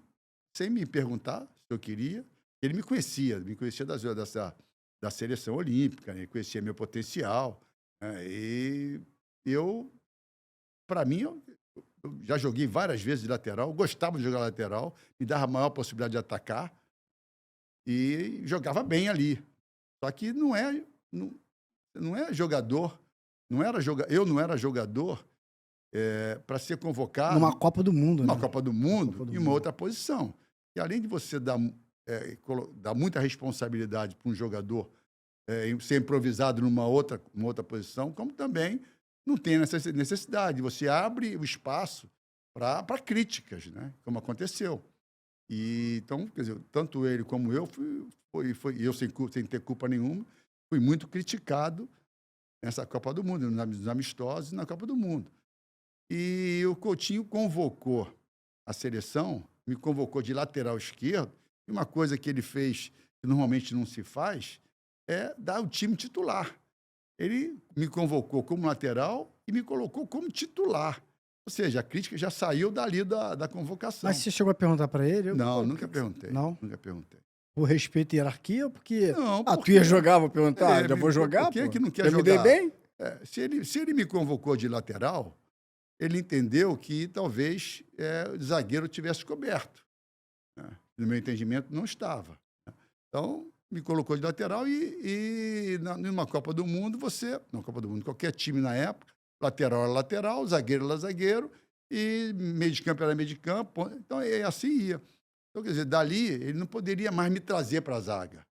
me perguntar se eu queria. Ele me conhecia da seleção olímpica, ele conhecia meu potencial, né? E para mim, eu já joguei várias vezes de lateral, gostava de jogar lateral, me dava a maior possibilidade de atacar e jogava bem ali. Só que não é jogador, eu não era jogador para ser convocado numa Copa do Mundo, numa né? Copa do Mundo em uma outra posição. E além de você dar muita responsabilidade para um jogador ser improvisado numa outra posição, como também não tem essa necessidade. Você abre o espaço para críticas, né? Como aconteceu. Então, quer dizer, tanto ele como eu, eu sem ter culpa nenhuma, fui muito criticado nessa Copa do Mundo, nos amistosos e na Copa do Mundo. E o Coutinho convocou a seleção, me convocou de lateral esquerdo, e uma coisa que ele fez que normalmente não se faz é dar o time titular. Ele me convocou como lateral e me colocou como titular. Ou seja, a crítica já saiu dali da convocação. Mas você chegou a perguntar para ele? Não, nunca perguntei. Não? Nunca perguntei. Por respeito à hierarquia ou porque... Não, tu ia jogar, vou perguntar, já vou jogar, por que pô? que não quer já jogar? me dei bem? Se ele me convocou de lateral, ele entendeu que talvez o zagueiro tivesse coberto, né? No meu entendimento, não estava, né? Então, me colocou de lateral numa Copa do Mundo, na Copa do Mundo, qualquer time na época, lateral era lateral, zagueiro era zagueiro, e meio de campo era meio de campo. Então, assim ia. Então, quer dizer, dali, ele não poderia mais me trazer para a zaga,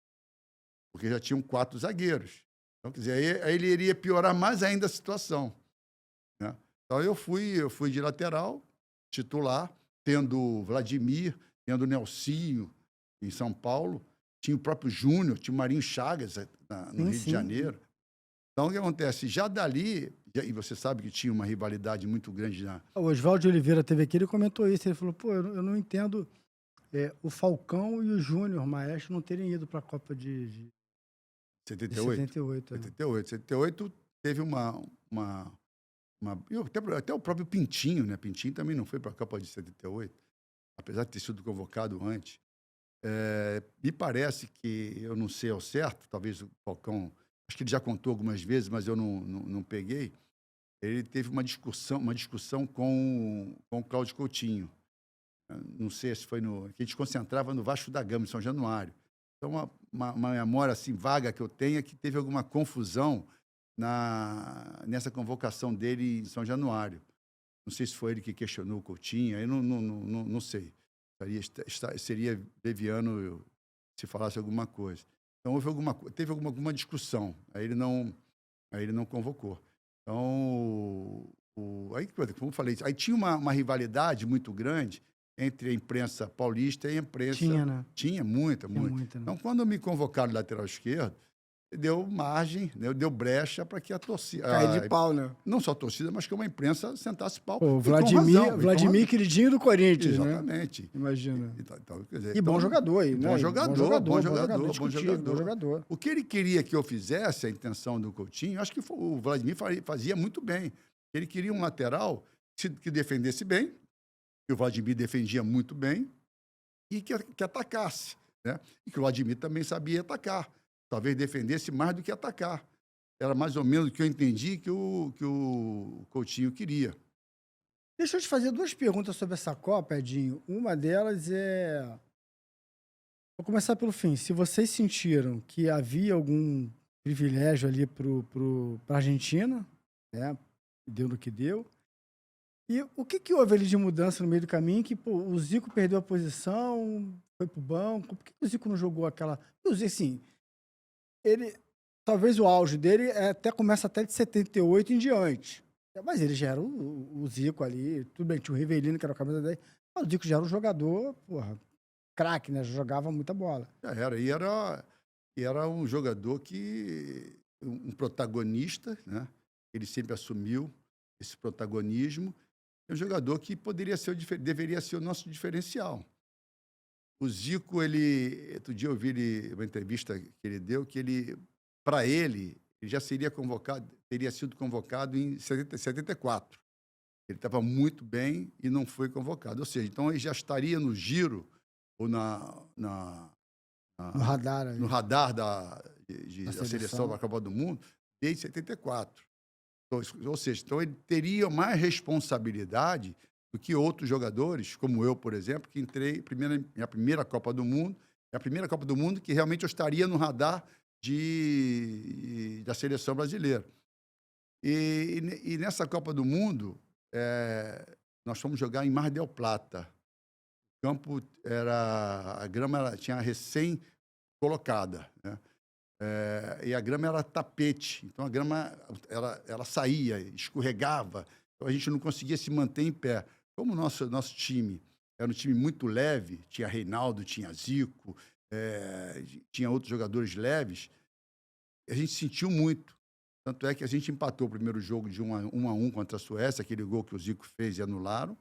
porque já tinham 4 zagueiros. Então, quer dizer, aí ele iria piorar mais ainda a situação, né? Então, eu fui de lateral, titular, tendo o Vladimir, tendo o Nelsinho em São Paulo, tinha o próprio Júnior, tinha o Marinho Chagas no Rio de Janeiro. Então, o que acontece? Já dali, e você sabe que tinha uma rivalidade muito grande na... O Oswaldo de Oliveira teve aqui, ele comentou isso, ele falou, pô, eu não entendo o Falcão e o Júnior Maestro não terem ido para a Copa de 78? 78. 78 teve até o próprio Pintinho, né? Pintinho também não foi para a Copa de 78, apesar de ter sido convocado antes. Me parece que, eu não sei ao certo, talvez o Falcão, acho que ele já contou algumas vezes, mas eu não peguei, ele teve uma discussão com o Cláudio Coutinho. Não sei se foi que a gente concentrava no Vasco da Gama, em São Januário. Então, uma memória assim, vaga que eu tenho é que teve alguma confusão nessa convocação dele em São Januário. Não sei se foi ele que questionou o Coutinho, aí não sei. Seria leviano se falasse alguma coisa. Então, teve alguma discussão. Aí ele não convocou. Então, aí, como eu falei, aí tinha uma rivalidade muito grande entre a imprensa paulista e a imprensa... Tinha, né? Tinha muita. Tinha muita, né? Então, quando me convocaram de lateral esquerdo, deu margem, né, deu brecha para que a torcida... Cair de pau, né? Não só a torcida, mas que uma imprensa sentasse pau. Pô, E com razão, Vladimir queridinho do Corinthians, né? Exatamente. Imagina. Então, quer dizer, E bom jogador aí, né? Bom jogador. Indiscutível, bom jogador. O que ele queria que eu fizesse, a intenção do Coutinho, acho que o Vladimir fazia muito bem. Ele queria um lateral que defendesse bem, que o Vladimir defendia muito bem, e que atacasse, né? E que o Vladimir também sabia atacar. Talvez defendesse mais do que atacar. Era mais ou menos o que eu entendi que o Coutinho queria. Deixa eu te fazer 2 perguntas sobre essa Copa, Edinho. Uma delas é... Vou começar pelo fim. Se vocês sentiram que havia algum privilégio ali para a Argentina, né? Deu no que deu. E o que houve ali de mudança no meio do caminho? Que pô, o Zico perdeu a posição, foi pro banco. Por que o Zico não jogou aquela... O Zico, assim, ele... Talvez o auge dele até começa até de 78 em diante. Mas ele já era o Zico ali. Tudo bem, tinha o Rivelino, que era a camisa dele. Mas o Zico já era um jogador, porra, craque, né? Jogava muita bola. Já era. E era um jogador um protagonista, né? Ele sempre assumiu esse protagonismo. É um jogador que deveria ser o nosso diferencial. O Zico, outro dia eu vi uma entrevista que ele deu, que para ele já teria sido convocado em 74. Ele estava muito bem e não foi convocado. Ou seja, então ele já estaria no giro ou No radar. no radar da seleção da Copa do Mundo desde 74. Ou seja, então ele teria mais responsabilidade do que outros jogadores, como eu, por exemplo, que entrei minha primeira Copa do Mundo, é a primeira Copa do Mundo que realmente eu estaria no radar da seleção brasileira. E nessa Copa do Mundo, nós fomos jogar em Mar del Plata. O campo a grama tinha recém colocada, né? E a grama era tapete, então a grama ela saía, escorregava, então a gente não conseguia se manter em pé. Como o nosso time era um time muito leve, tinha Reinaldo, tinha Zico, tinha outros jogadores leves, a gente sentiu muito. Tanto é que a gente empatou o primeiro jogo de 1-1 contra a Suécia, aquele gol que o Zico fez e anularam,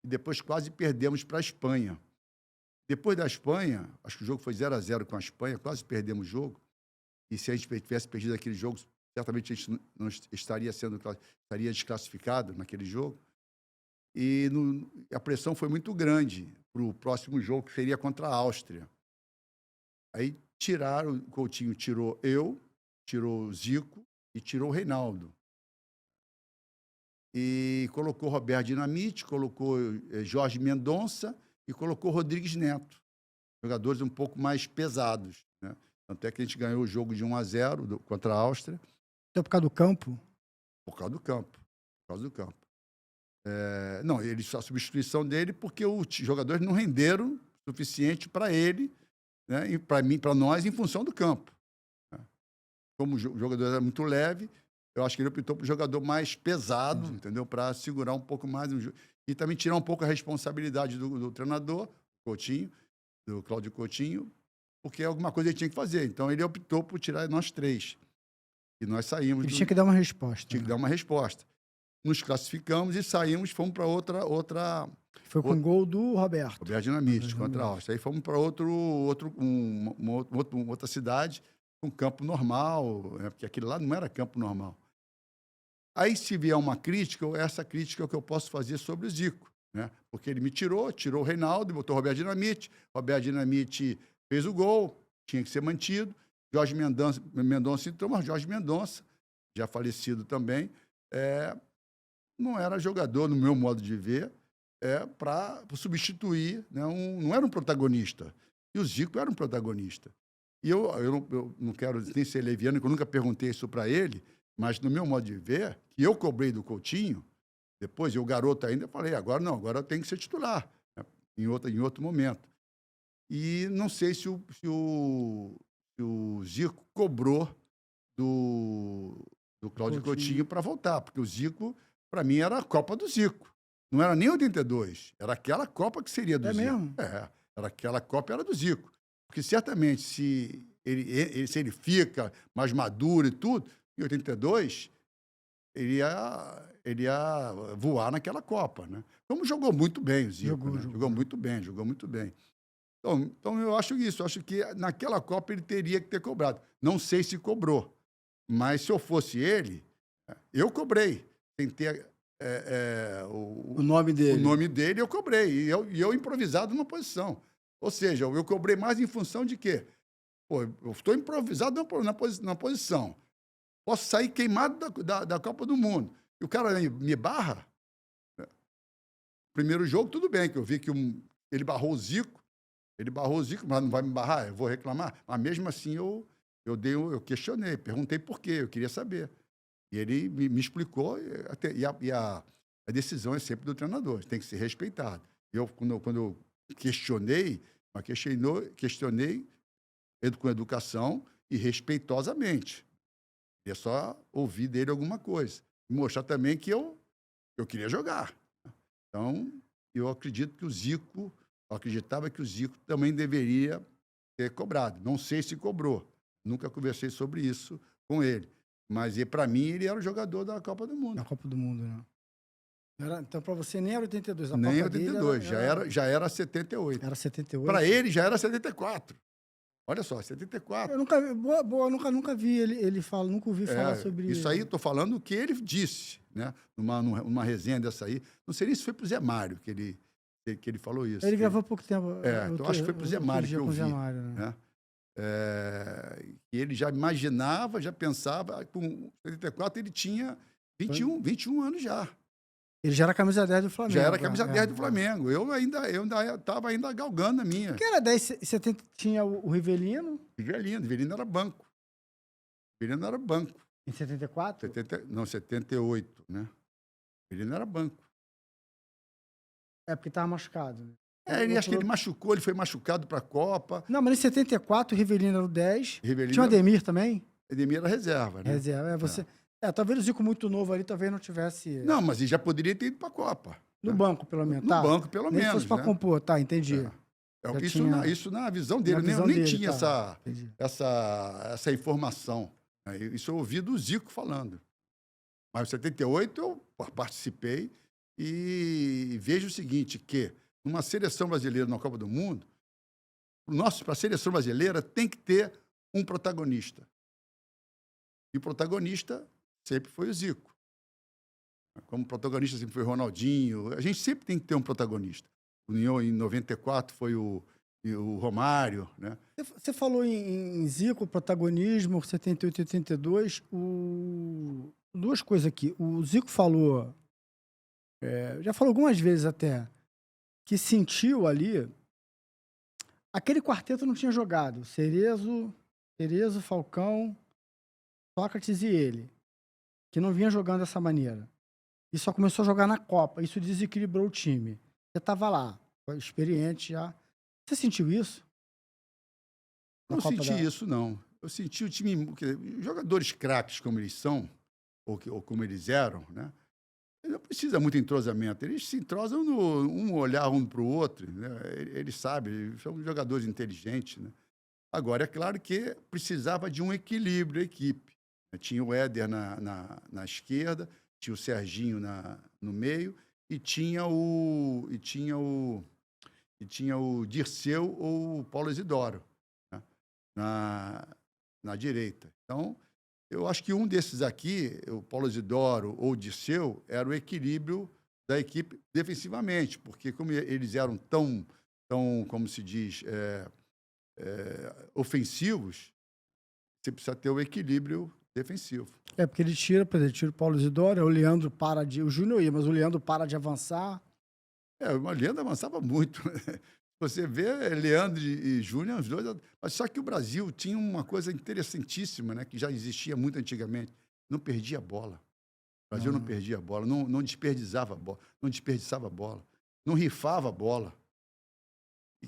e depois quase perdemos para a Espanha. Depois da Espanha, acho que o jogo foi 0-0 com a Espanha, quase perdemos o jogo, e se a gente tivesse perdido aquele jogo, certamente a gente não estaria desclassificado naquele jogo. E a pressão foi muito grande para o próximo jogo, que seria contra a Áustria. Aí o Coutinho tirou o Zico e tirou o Reinaldo. E colocou Roberto Dinamite, colocou Jorge Mendonça e colocou Rodrigues Neto. Jogadores um pouco mais pesados, né? Tanto é que a gente ganhou o jogo de 1-0 contra a Áustria. Então, por causa do campo? Por causa do campo. Não, a substituição dele porque os jogadores não renderam o suficiente para ele, né, e para nós, em função do campo. Né? Como o jogador era muito leve, eu acho que ele optou por um jogador mais pesado, entendeu? Para segurar um pouco mais. E também tirar um pouco a responsabilidade do treinador, Coutinho, do Cláudio Coutinho, porque alguma coisa ele tinha que fazer. Então, ele optou por tirar nós 3. E nós saímos... Ele tinha que dar uma resposta. Tinha que dar uma resposta. Nos classificamos e saímos, fomos para outra... Foi com o gol do Roberto. Roberto Dinamite, contra a Áustria. Aí fomos para outra cidade, com campo normal, né? Porque aquele lá não era campo normal. Aí, se vier uma crítica, essa crítica é o que eu posso fazer sobre o Zico, né? Porque ele me tirou o Reinaldo e botou o Roberto Dinamite. Roberto Dinamite fez o gol, tinha que ser mantido. Jorge Mendonça entrou, mas Jorge Mendonça, já falecido também, não era jogador, no meu modo de ver, para substituir, né? Não era um protagonista. E o Zico era um protagonista. E eu não quero nem ser leviano, porque eu nunca perguntei isso para ele, mas no meu modo de ver, que eu cobrei do Coutinho, depois, eu garoto ainda, falei, agora eu tenho que ser titular. em outro momento. E não sei se o Zico cobrou do Cláudio Coutinho para voltar, porque o Zico, para mim, era a Copa do Zico. Não era nem 82, era aquela Copa que seria do É Zico. mesmo? Era aquela Copa, era do Zico. Porque certamente, se ele fica mais maduro e tudo, em 82, ele ia voar naquela Copa, né? Como jogou muito bem o Zico, né? Jogou muito bem, jogou muito bem. Então, eu acho isso. Eu acho que naquela Copa ele teria que ter cobrado. Não sei se cobrou, mas se eu fosse ele, eu cobrei. Sem ter o nome dele. O nome dele eu cobrei. E eu improvisado numa posição. Ou seja, eu cobrei mais em função de quê? Pô, eu estou improvisado na posição. Posso sair queimado da Copa do Mundo. E o cara me barra. Primeiro jogo, tudo bem, que eu vi que ele barrou o Zico. Ele barrou o Zico, mas não vai me barrar, eu vou reclamar. Mas mesmo assim eu questionei, perguntei por quê, eu queria saber. E ele me explicou, e a decisão é sempre do treinador, tem que ser respeitado. Quando eu questionei, questionei com educação e respeitosamente. É só ouvir dele alguma coisa. E mostrar também que eu queria jogar. Então, eu acredito que eu acreditava que o Zico também deveria ter cobrado. Não sei se cobrou. Nunca conversei sobre isso com ele. Mas, para mim, ele era o jogador da Copa do Mundo. Da Copa do Mundo, né? Então, para você, nem era 82. Nem 82, já era 78. Era 78? Para ele, já era 74. Olha só, 74. Eu nunca vi ele falar, nunca ouvi falar sobre isso. Isso aí, estou falando o que ele disse, né? Numa resenha dessa aí. Não sei nem se foi para o Zé Mário que ele falou isso. Ele gravou há pouco tempo. Então acho que foi para o Zé Mário que eu vi. Né? E ele já imaginava, já pensava, com 74 ele tinha 21 anos já. Ele já era camisa 10 do Flamengo. Já era camisa 10 do Flamengo. Eu estava ainda galgando a minha. Porque era 10, 70, tinha o Rivelino. Rivelino era banco. Rivelino era banco. Em 74? 78, né? Rivelino era banco. É porque estava machucado. Né? Acho que ele machucou, ele foi machucado para a Copa. Não, mas em 74 o Rivelino era o 10. Tinha o Ademir também? Ademir era reserva, né? Reserva, você... talvez o Zico muito novo ali, talvez não tivesse... Não, mas ele já poderia ter ido para a Copa. No banco, pelo menos. No banco, pelo menos. Nem fosse para compor, tá, entendi. Isso na visão dele, nem tinha essa informação. Isso eu ouvi do Zico falando. Mas em 78 eu participei e vejo o seguinte, que numa seleção brasileira na Copa do Mundo, para a seleção brasileira tem que ter um protagonista. E o protagonista sempre foi o Zico. Como protagonista sempre foi o Ronaldinho. A gente sempre tem que ter um protagonista. Em 94 foi o Romário, né? Você falou em Zico, protagonismo, 78 e 82. Duas coisas aqui. O Zico falou, já falou algumas vezes até, que sentiu ali, aquele quarteto não tinha jogado. Cerezo, Falcão, Sócrates e ele, que não vinha jogando dessa maneira. E só começou a jogar na Copa. Isso desequilibrou o time. Você estava lá, foi experiente já. Você sentiu isso? Não senti isso, não. Eu senti o time... Jogadores craques como eles são, ou como eles eram, né? Não precisa muito entrosamento. Eles se entrosam um olhar um para o outro. Né? Eles sabem, são jogadores inteligentes. Né? Agora, é claro que precisava de um equilíbrio a equipe. Tinha o Éder na esquerda, tinha o Serginho no meio e tinha o Dirceu ou o Paulo Isidoro, né? na direita. Então, eu acho que um desses aqui, o Paulo Isidoro ou o Dirceu, era o equilíbrio da equipe defensivamente, porque como eles eram tão como se diz, ofensivos, você precisa ter o equilíbrio defensivo. Porque ele tira o Paulo Isidoro, o Leandro o Júnior ia, mas o Leandro para de avançar. O Leandro avançava muito. Você vê Leandro e Júnior, os dois. Mas só que o Brasil tinha uma coisa interessantíssima, né, que já existia muito antigamente. Não perdia a bola. O Brasil não perdia a bola, não desperdiçava a bola, não rifava a bola.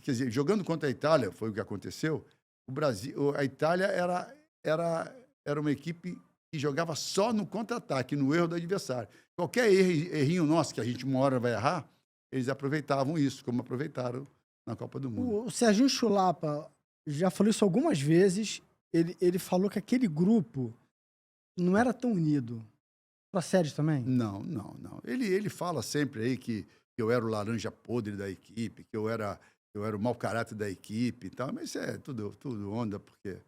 quer dizer, jogando contra a Itália, foi o que aconteceu, o Brasil, a Itália era uma equipe que jogava só no contra-ataque, no erro do adversário. Qualquer errinho nosso, que a gente uma hora vai errar, eles aproveitavam isso, como aproveitaram na Copa do Mundo. O Serginho Chulapa já falou isso algumas vezes. Ele falou que aquele grupo não era tão unido. Procede também? Não. Ele fala sempre aí que eu era o laranja podre da equipe, que eu era o mau caráter da equipe e tal, mas isso é tudo onda, porque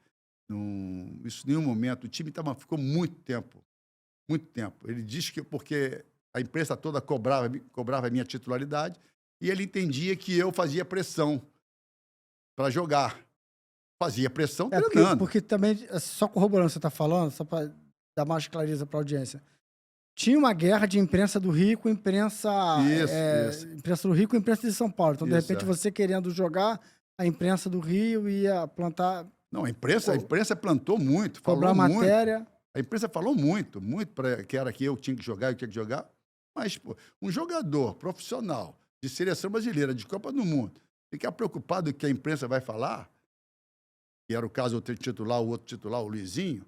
isso em nenhum momento, o time ficou muito tempo. Ele diz que porque a imprensa toda cobrava a minha titularidade e ele entendia que eu fazia pressão para jogar. Fazia pressão treinando. Porque também, só corroborando o que você está falando, só para dar mais clareza para a audiência, tinha uma guerra de imprensa do Rio com imprensa... Isso. Imprensa do Rio com imprensa de São Paulo. Então, de Isso, repente, você querendo jogar, a imprensa do Rio ia plantar... Não, a imprensa plantou muito, falou cobrar muito. matéria. A imprensa falou muito que era que eu tinha que jogar, mas pô, um jogador profissional de seleção brasileira, de Copa do Mundo, ficar preocupado com o que a imprensa vai falar, que era o caso eu titular, o outro titular, o Luizinho,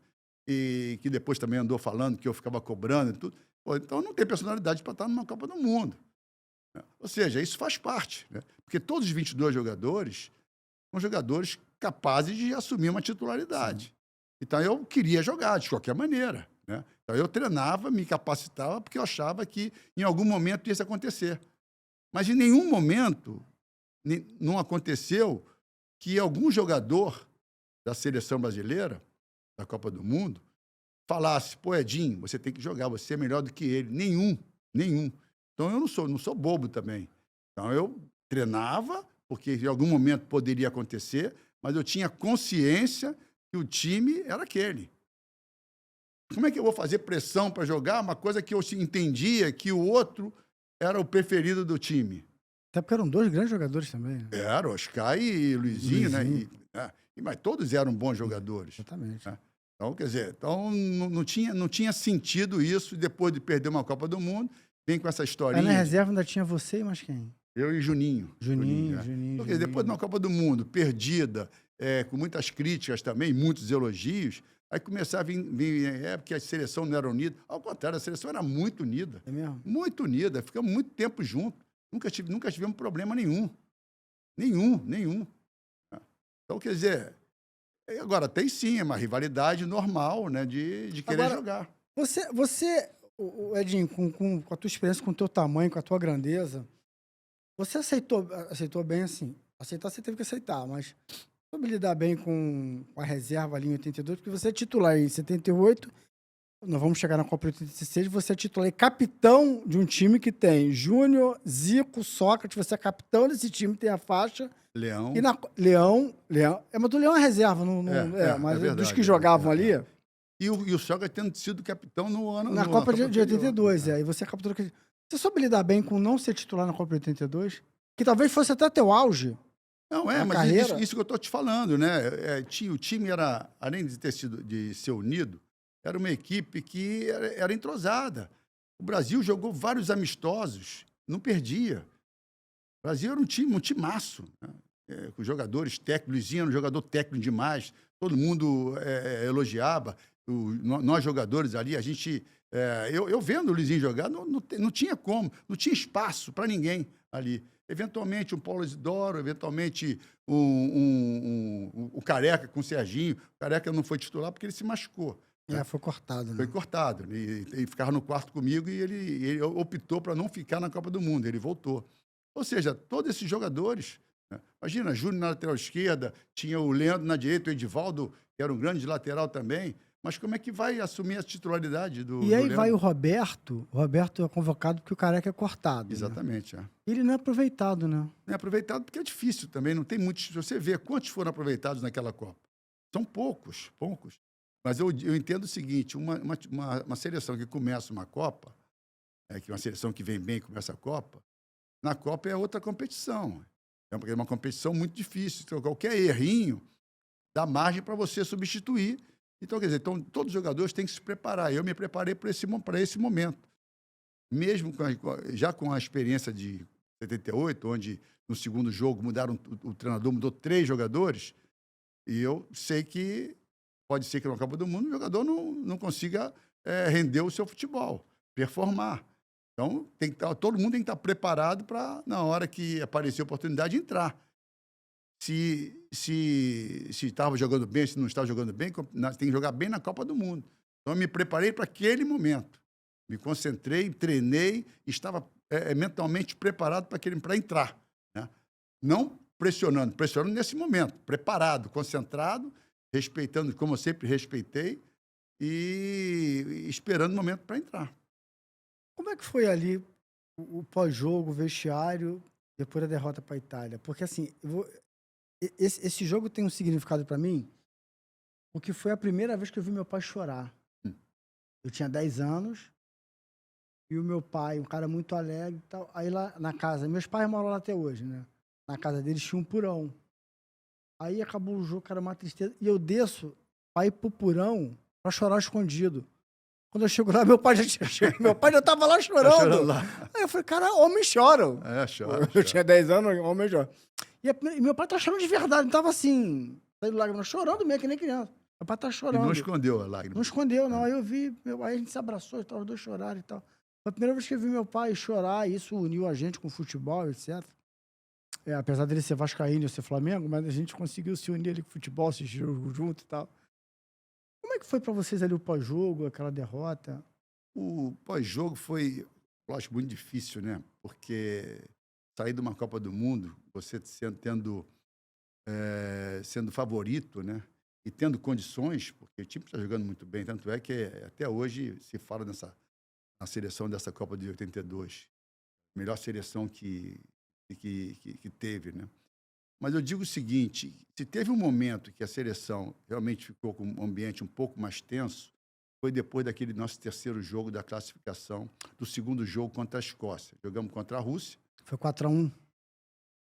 e que depois também andou falando que eu ficava cobrando e tudo. Pô, então não tem personalidade para estar numa Copa do Mundo. Ou seja, isso faz parte, né? Porque todos os 22 jogadores são jogadores capazes de assumir uma titularidade. Sim. Então eu queria jogar de qualquer maneira, né? Então eu treinava, me capacitava, porque eu achava que em algum momento ia isso acontecer. Mas em nenhum momento não aconteceu que algum jogador da seleção brasileira, da Copa do Mundo, falasse: pô, Edinho, você tem que jogar, você é melhor do que ele. Nenhum. Então eu não sou bobo também. Então eu treinava, porque em algum momento poderia acontecer, mas eu tinha consciência que o time era aquele. Como é que eu vou fazer pressão para jogar uma coisa que eu entendia que o outro era o preferido do time? Até porque eram dois grandes jogadores também. Né? Era, Oscar e Luizinho, né? Mas todos eram bons jogadores. Exatamente. Né? Então, quer dizer, não tinha sentido isso depois de perder uma Copa do Mundo. Vem com essa historinha. Aí na reserva ainda tinha você e mais quem? Eu e Juninho. Juninho. Porque depois de uma Copa do Mundo perdida, com muitas críticas também, muitos elogios, aí começava a vir porque a seleção não era unida. Ao contrário, a seleção era muito unida. É mesmo? Muito unida. Ficamos muito tempo juntos. Nunca tivemos problema nenhum. Então, quer dizer, agora tem sim, é uma rivalidade normal, né, de querer agora, jogar. Você Edinho, com a tua experiência, com o teu tamanho, com a tua grandeza, você aceitou bem assim? Aceitar você teve que aceitar, mas soube lidar bem com a reserva ali em 82, porque você é titular em 78, nós vamos chegar na Copa de 86, você é titular e capitão de um time que tem Júnior, Zico, Sócrates, você é capitão desse time, tem a faixa... Leão. E Leão. Mas do Leão é reserva, mas verdade, dos que jogavam ali. E o Sócrates tendo sido capitão na Copa de 82, E você capturou. Você soube lidar bem com não ser titular na Copa de 82? Que talvez fosse até teu auge. Não, mas isso que eu estou te falando, né? O time era, além de ser unido, era uma equipe que era entrosada. O Brasil jogou vários amistosos, não perdia. O Brasil era um timaço, né? Com jogadores técnicos, Luizinho era um jogador técnico demais, todo mundo elogiava. Nós jogadores ali, a gente... eu vendo o Luizinho jogar, não tinha como, não tinha espaço para ninguém ali. Eventualmente um Paulo Isidoro, eventualmente o Careca com o Serginho. O Careca não foi titular porque ele se machucou. Foi cortado. Né? Foi cortado. Ele ficava no quarto comigo e ele optou para não ficar na Copa do Mundo, ele voltou. Ou seja, todos esses jogadores... Né? Imagina, Júnior na lateral esquerda, tinha o Leandro na direita, o Edivaldo, que era um grande lateral também. Mas como é que vai assumir a titularidade do E aí Leandro? vai o Roberto. O Roberto é convocado porque o Careca é cortado. Exatamente. Né? Ele não é aproveitado, né? Não é aproveitado porque é difícil também. Não tem muitos. Se você vê quantos foram aproveitados naquela Copa. São poucos. Mas eu entendo o seguinte, uma seleção que começa uma Copa, que é uma seleção que vem bem e começa a Copa, na Copa é outra competição. É uma competição muito difícil. Então, qualquer errinho dá margem para você substituir. Então, quer dizer, todos os jogadores têm que se preparar. Eu me preparei para esse momento. Mesmo já com a experiência de 78, onde no segundo jogo mudaram o treinador, mudou 3 jogadores, e eu sei que pode ser que na Copa do Mundo o jogador não consiga render o seu futebol, performar. Então, todo mundo tem que estar preparado para, na hora que aparecer a oportunidade, entrar. Se estava jogando bem, se não estava jogando bem, tem que jogar bem na Copa do Mundo. Então, eu me preparei para aquele momento. Me concentrei, treinei, estava mentalmente preparado para entrar. Né? Não pressionando nesse momento, preparado, concentrado, respeitando, como eu sempre respeitei, e esperando o momento para entrar. Como é que foi ali o pós-jogo, o vestiário, depois da derrota para a Itália? Porque, assim, esse jogo tem um significado para mim, porque foi a primeira vez que eu vi meu pai chorar. Eu tinha 10 anos, e o meu pai, um cara muito alegre e tal, aí lá na casa, meus pais moram lá até hoje, né? Na casa deles tinha um porão. Aí acabou o jogo, cara, uma tristeza. E eu desço pra ir pro porão pra chorar escondido. Quando eu chego lá, meu pai já tinha chegado. Meu pai já tava lá chorando. Lá. Aí eu falei, cara, homens choram. Chora. Eu tinha 10 anos, homem chora. E meu pai tá chorando de verdade, não tava assim, saindo lágrimas, chorando mesmo, que nem criança. Meu pai tá E chorando. não escondeu a lágrima. Não escondeu, não. Aí eu vi, aí a gente se abraçou, os dois choraram e tal. Foi a primeira vez que eu vi meu pai chorar, e isso uniu a gente com o futebol, etc. Apesar dele ser vascaíno e eu ser Flamengo, mas a gente conseguiu se unir ali com o futebol, assistir o jogo junto e tal. Como é que foi pra vocês ali o pós-jogo, aquela derrota? O pós-jogo foi, eu acho, muito difícil, né? Porque sair de uma Copa do Mundo, você sendo favorito, né? E tendo condições, porque o time está jogando muito bem, tanto é que até hoje se fala na seleção dessa Copa de 82. Melhor seleção que teve, né? Mas eu digo o seguinte, se teve um momento que a seleção realmente ficou com um ambiente um pouco mais tenso, foi depois daquele nosso terceiro jogo da classificação, do segundo jogo contra a Escócia. Jogamos contra a Rússia. Foi 4-1.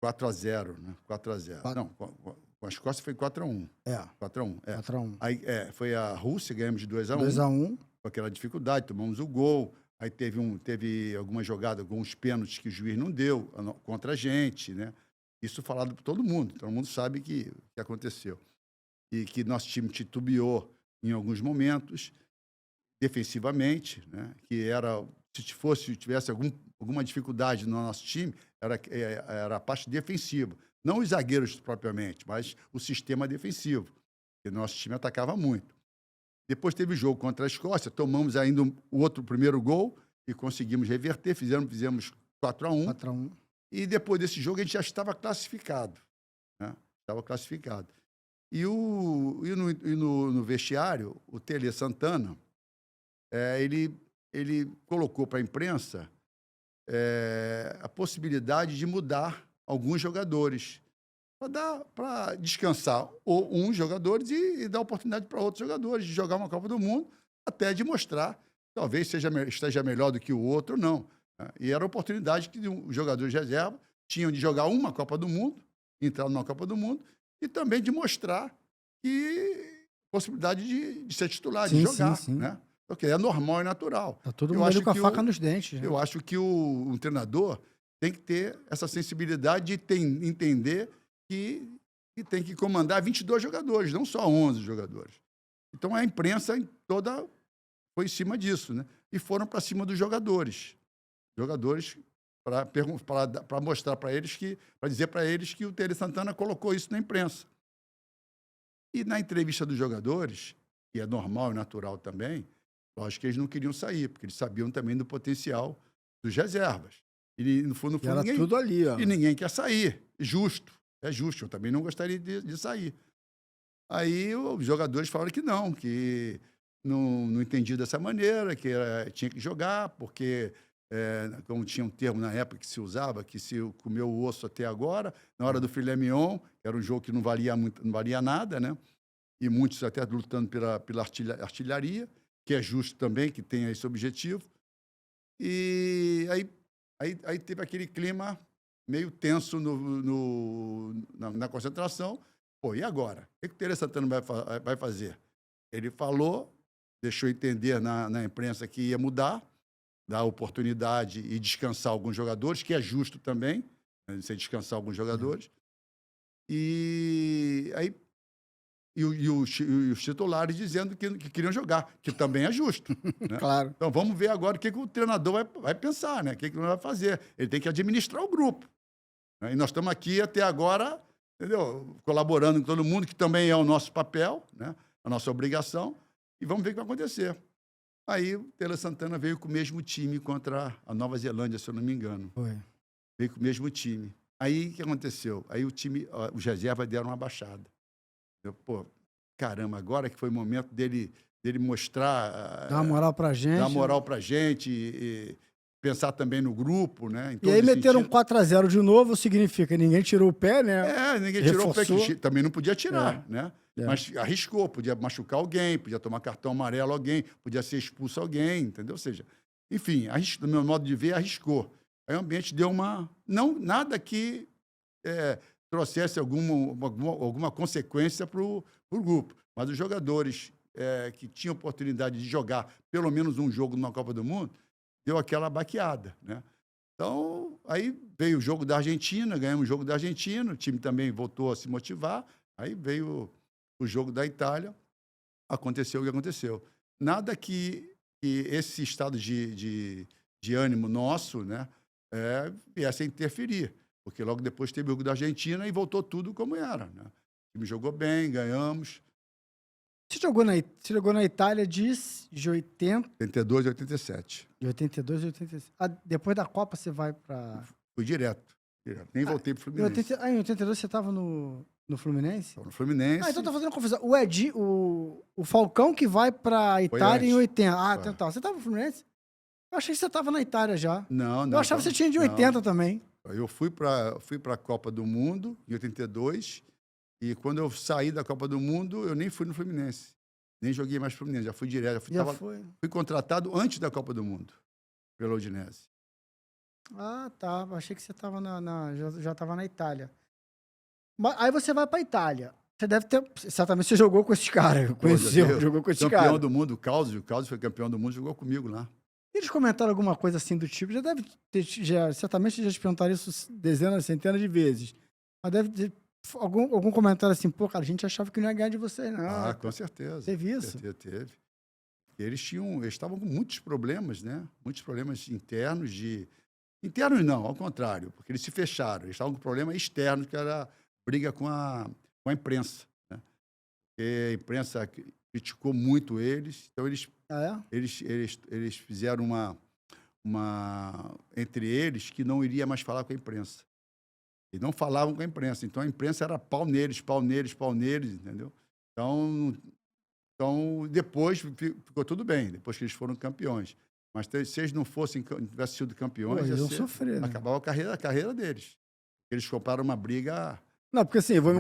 4-0, né? 4-0. Não, com a Escócia foi 4-1. 4-1. 4-1. Aí foi a Rússia, ganhamos de 2-1. 2-1. Com aquela dificuldade, tomamos o gol. Aí teve alguma jogada, alguns pênaltis que o juiz não deu contra a gente, né? Isso falado por todo mundo sabe que aconteceu. E que nosso time titubeou em alguns momentos, defensivamente, né? Que se tivesse alguma dificuldade no nosso time, era a parte defensiva. Não os zagueiros propriamente, mas o sistema defensivo, porque nosso time atacava muito. Depois teve o jogo contra a Escócia, tomamos ainda o primeiro gol e conseguimos reverter, fizemos 4-1. 4-1. E depois desse jogo a gente já estava classificado. Né? Estava classificado. E no vestiário, o Tele Santana, ele colocou para a imprensa a possibilidade de mudar alguns jogadores, para descansar uns jogadores e dar oportunidade para outros jogadores de jogar uma Copa do Mundo, até de mostrar, talvez esteja melhor do que o outro, não. Né? E era a oportunidade que os jogadores de reserva tinham de jogar uma Copa do Mundo, entrar numa Copa do Mundo, e também de mostrar que possibilidade de ser titular, de jogar. Sim. Né? Porque é normal e natural. Tá todo mundo ali com a faca nos dentes. Né? Eu acho que um treinador tem que ter essa sensibilidade de entender que tem que comandar 22 jogadores, não só 11 jogadores. Então, a imprensa toda foi em cima disso, né? E foram para cima dos jogadores. Jogadores para mostrar para eles para dizer para eles que o Tele Santana colocou isso na imprensa. E na entrevista dos jogadores, que é normal e natural também, lógico que eles não queriam sair, porque eles sabiam também do potencial dos reservas. E no fundo era ninguém, tudo ali, ó. E ninguém quer sair. Justo. É justo. Eu também não gostaria de sair. Aí os jogadores falaram que não entendiam dessa maneira, que tinha que jogar, porque, como tinha um termo na época que se usava, que se comeu o osso até agora, na hora do filé mignon, que era um jogo que não valia nada, né? E muitos até lutando pela artilharia, que é justo também, que tenha esse objetivo. E aí teve aquele clima meio tenso na concentração. Pô, e agora? O que o Tele Santana vai fazer? Ele falou, deixou entender na imprensa que ia mudar, dar oportunidade e descansar alguns jogadores, que é justo também, né, você descansar alguns jogadores. E aí os titulares dizendo que queriam jogar, que também é justo. Né? Claro. Então vamos ver agora o que o treinador vai pensar, né? O que ele vai fazer. Ele tem que administrar o grupo. Né? E nós estamos aqui até agora, entendeu? Colaborando com todo mundo, que também é o nosso papel, né? A nossa obrigação, e vamos ver o que vai acontecer. Aí o Tele Santana veio com o mesmo time contra a Nova Zelândia, se eu não me engano. Foi. Veio com o mesmo time. Aí o que aconteceu? Aí os reservas deram uma baixada. Pô, caramba, agora que foi o momento dele mostrar... Dá uma moral pra gente. Dar uma moral pra gente e pensar também no grupo, né? E aí meteram 4-0 de novo, significa ninguém tirou o pé, né? Ninguém tirou Reforçou. o pé, que também não podia tirar, né? É. Mas arriscou, podia machucar alguém, podia tomar cartão amarelo alguém, podia ser expulso alguém, entendeu? Ou seja, enfim, do meu modo de ver, arriscou. Aí o ambiente deu uma... Nada que trouxesse alguma consequência para o grupo. Mas os jogadores que tinham oportunidade de jogar pelo menos um jogo numa Copa do Mundo, deu aquela baqueada, né? Então, aí veio o jogo da Argentina, ganhamos o jogo da Argentina, o time também voltou a se motivar, aí veio o jogo da Itália, aconteceu o que aconteceu. Nada que esse estado de ânimo nosso, né, viesse a interferir, porque logo depois teve o jogo da Argentina e voltou tudo como era, né? O time jogou bem, ganhamos. Você jogou na Itália de 80... 82 e 87. De 82 e 86. Depois da Copa você vai para... Fui direto. Nem voltei pro Fluminense. Em 82 você estava no Fluminense? Estava no Fluminense. Então tá fazendo confusão. O Falcão que vai pra Itália em 80. Então, você tava no Fluminense? Eu achei que você tava na Itália já. Não. Eu achava que você tinha de 80 também. Eu fui para a Copa do Mundo em 82 e quando eu saí da Copa do Mundo, eu nem fui no Fluminense. Nem joguei mais no Fluminense, já fui direto. Fui contratado antes da Copa do Mundo, pela Udinese. Ah, tá. Achei que você tava já tava na Itália. Mas aí você vai pra Itália. Você deve ter... Certamente você jogou com esses caras. Jogou com esses caras. Campeão do mundo, o Causio foi campeão do mundo, jogou comigo lá. Eles comentaram alguma coisa assim do tipo? Já deve ter... certamente já te perguntaram isso dezenas, centenas de vezes. Mas deve ter algum comentário assim, pô, cara, a gente achava que não ia ganhar de vocês, não. Com certeza. Teve isso? Teve. Eles estavam com muitos problemas, né? Muitos problemas internos Internos não, ao contrário, porque eles se fecharam. Eles estavam com problema externo, que era briga com a imprensa, né? Porque a imprensa criticou muito eles, então eles fizeram uma entre eles que não iria mais falar com a imprensa. E não falavam com a imprensa. Então a imprensa era pau neles, entendeu? Então depois ficou tudo bem, depois que eles foram campeões. Mas se eles não tivessem sido campeões, sofrer, né? Acabava a carreira deles. Eles compraram uma briga. Não, porque assim, vou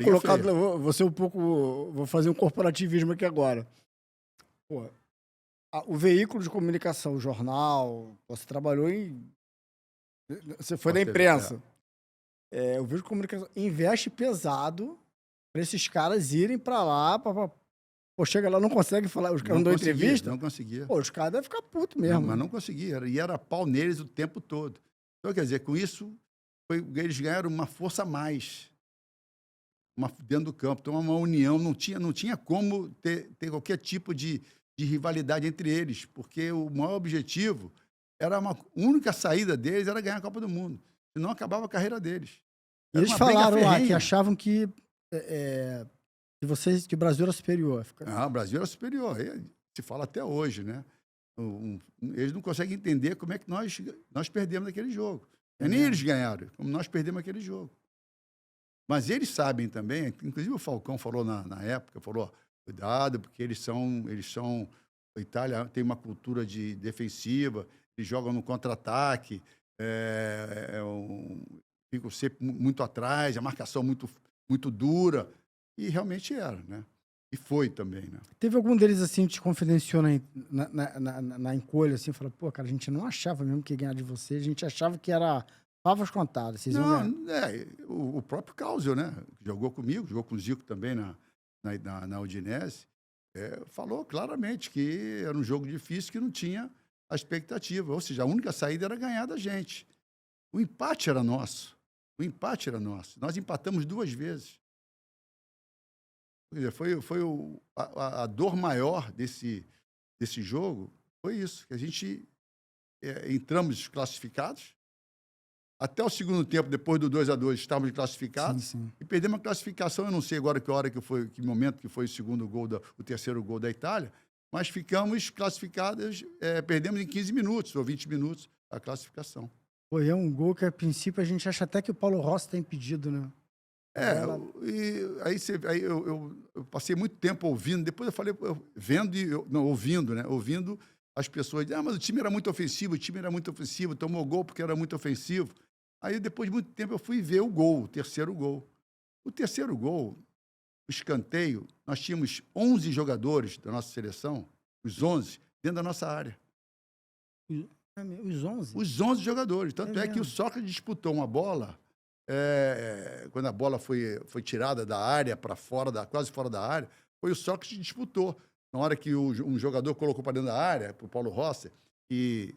fazer um corporativismo aqui agora. Pô, o veículo de comunicação, o jornal, você trabalhou você foi da imprensa. O veículo de comunicação investe pesado para esses caras irem para lá, pô, chega lá, não consegue falar, os caras não dão entrevista? Não conseguia. Pô, os caras devem ficar putos mesmo. Mas não conseguia, e era pau neles o tempo todo. Então, quer dizer, com isso, eles ganharam uma força a mais dentro do campo, então uma união, não tinha como ter qualquer tipo de rivalidade entre eles, porque o maior objetivo era a única saída deles era ganhar a Copa do Mundo, senão acabava a carreira deles. E eles falaram lá que achavam que o Brasil era superior. O Brasil era superior, se fala até hoje, né? Eles não conseguem entender como é que nós perdemos aquele jogo. Nem eles ganharam, como nós perdemos aquele jogo. Mas eles sabem também, inclusive o Falcão falou na época, falou, cuidado, porque eles são... A Itália tem uma cultura defensiva, eles jogam no contra-ataque, ficam sempre muito atrás, a marcação muito dura, e realmente era, né? E foi também, né? Teve algum deles, assim, te confidenciou na encolha, assim, falou, pô, cara, a gente não achava mesmo que ia ganhar de vocês, a gente achava que era favas contadas. Vocês não, o próprio Causio, né? Jogou comigo, jogou com o Zico também na Udinese, falou claramente que era um jogo difícil, que não tinha a expectativa. Ou seja, a única saída era ganhar da gente. O empate era nosso. O empate era nosso. Nós empatamos 2 vezes. Quer dizer, a dor maior desse jogo foi isso, que a gente entramos classificados. Até o segundo tempo, depois do 2-2, estávamos classificados. Sim. E perdemos a classificação. Eu não sei agora que momento que foi o terceiro gol da Itália, mas ficamos classificados, perdemos em 15 minutos ou 20 minutos a classificação. Foi um gol que, a princípio, a gente acha até que o Paulo Rossi está impedido, né? Aí eu passei muito tempo ouvindo, depois eu falei, ouvindo, né? Ouvindo as pessoas, mas o time era muito ofensivo, tomou gol porque era muito ofensivo. Aí, depois de muito tempo, eu fui ver o terceiro gol. O terceiro gol, o escanteio, nós tínhamos 11 jogadores da nossa seleção, os 11, dentro da nossa área. Os 11? Os 11 jogadores. Tanto é que o Sócrates disputou uma bola, quando a bola foi tirada da área para quase fora da área, foi o Sócrates que disputou. Na hora que um jogador colocou para dentro da área, para o Paulo Rossi, que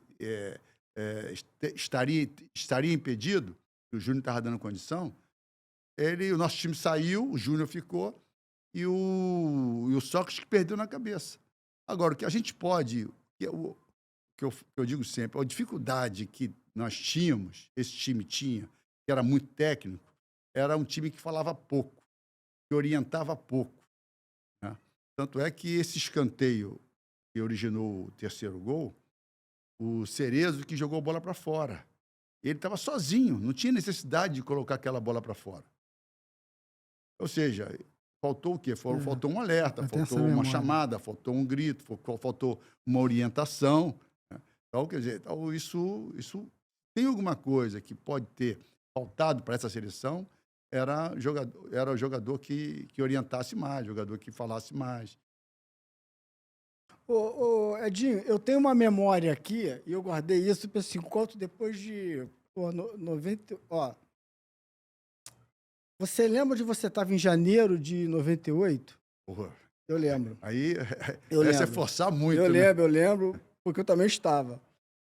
estaria impedido, que o Júnior estava dando condição, o nosso time saiu, o Júnior ficou, e o Sócrates que perdeu na cabeça. Agora, o que a gente pode, que eu digo sempre, a dificuldade que nós tínhamos, esse time tinha, que era muito técnico, era um time que falava pouco, que orientava pouco. Né? Tanto é que esse escanteio que originou o terceiro gol, o Cerezo que jogou a bola para fora. Ele estava sozinho, não tinha necessidade de colocar aquela bola para fora. Ou seja, faltou o quê? Faltou um alerta, faltou uma chamada, faltou um grito, faltou uma orientação. Né? Então, quer dizer, isso tem alguma coisa que pode ter faltado para essa seleção, era o jogador que orientasse mais, jogador que falasse mais. Edinho, eu tenho uma memória aqui, e eu guardei isso para 50 depois de 90. Você lembra de você estava em janeiro de 98? Porra. Eu lembro. Aí essa é forçar muito. Eu lembro, porque eu também estava.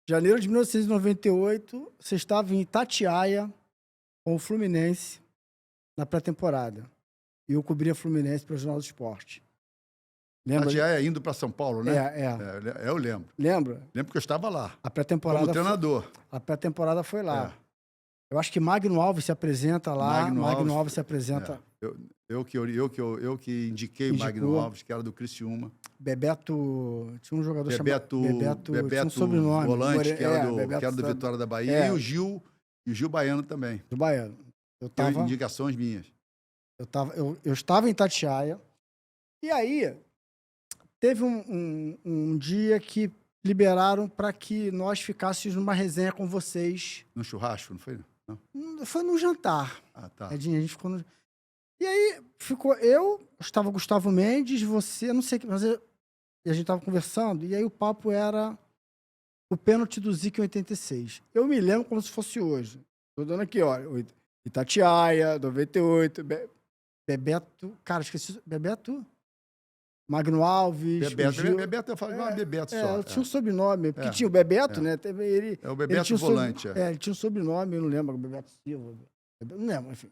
Janeiro de 1998, você estava em Itatiaia com o Fluminense na pré-temporada. E eu cobria Fluminense para o Jornal do Esporte. Lembra? Itatiaia indo para São Paulo, né? Eu lembro. Lembra? Lembro que eu estava lá. A pré-temporada como treinador. A pré-temporada foi lá. Eu acho que Magno Alves se apresenta lá. Magno Alves se apresenta. Eu que indiquei o Magno Alves, que era do Criciúma. Bebeto. Tinha um jogador chamado Bebeto tinha um sobrenome. Volante, que era do Vitória da Bahia. E o Gil Baiano também. Do Baiano. Tem indicações minhas. Eu estava em Itatiaia. E aí, teve um dia que liberaram para que nós ficássemos numa resenha com vocês. No churrasco, não foi? Não. Foi num jantar. Tá. A gente ficou no... E aí, estava Gustavo Mendes, você, não sei o que, mas e a gente estava conversando, e aí o papo era o pênalti do Zico em 86. Eu me lembro como se fosse hoje. Estou dando aqui, olha, Itatiaia, 98, Bebeto, cara, esqueci, Bebeto... Magno Alves. Bebeto, eu falo Bebeto só. Tinha um sobrenome, porque tinha o Bebeto, né? O Bebeto volante. Ele tinha um sobrenome, eu não lembro, Bebeto Silva. Não lembro, enfim.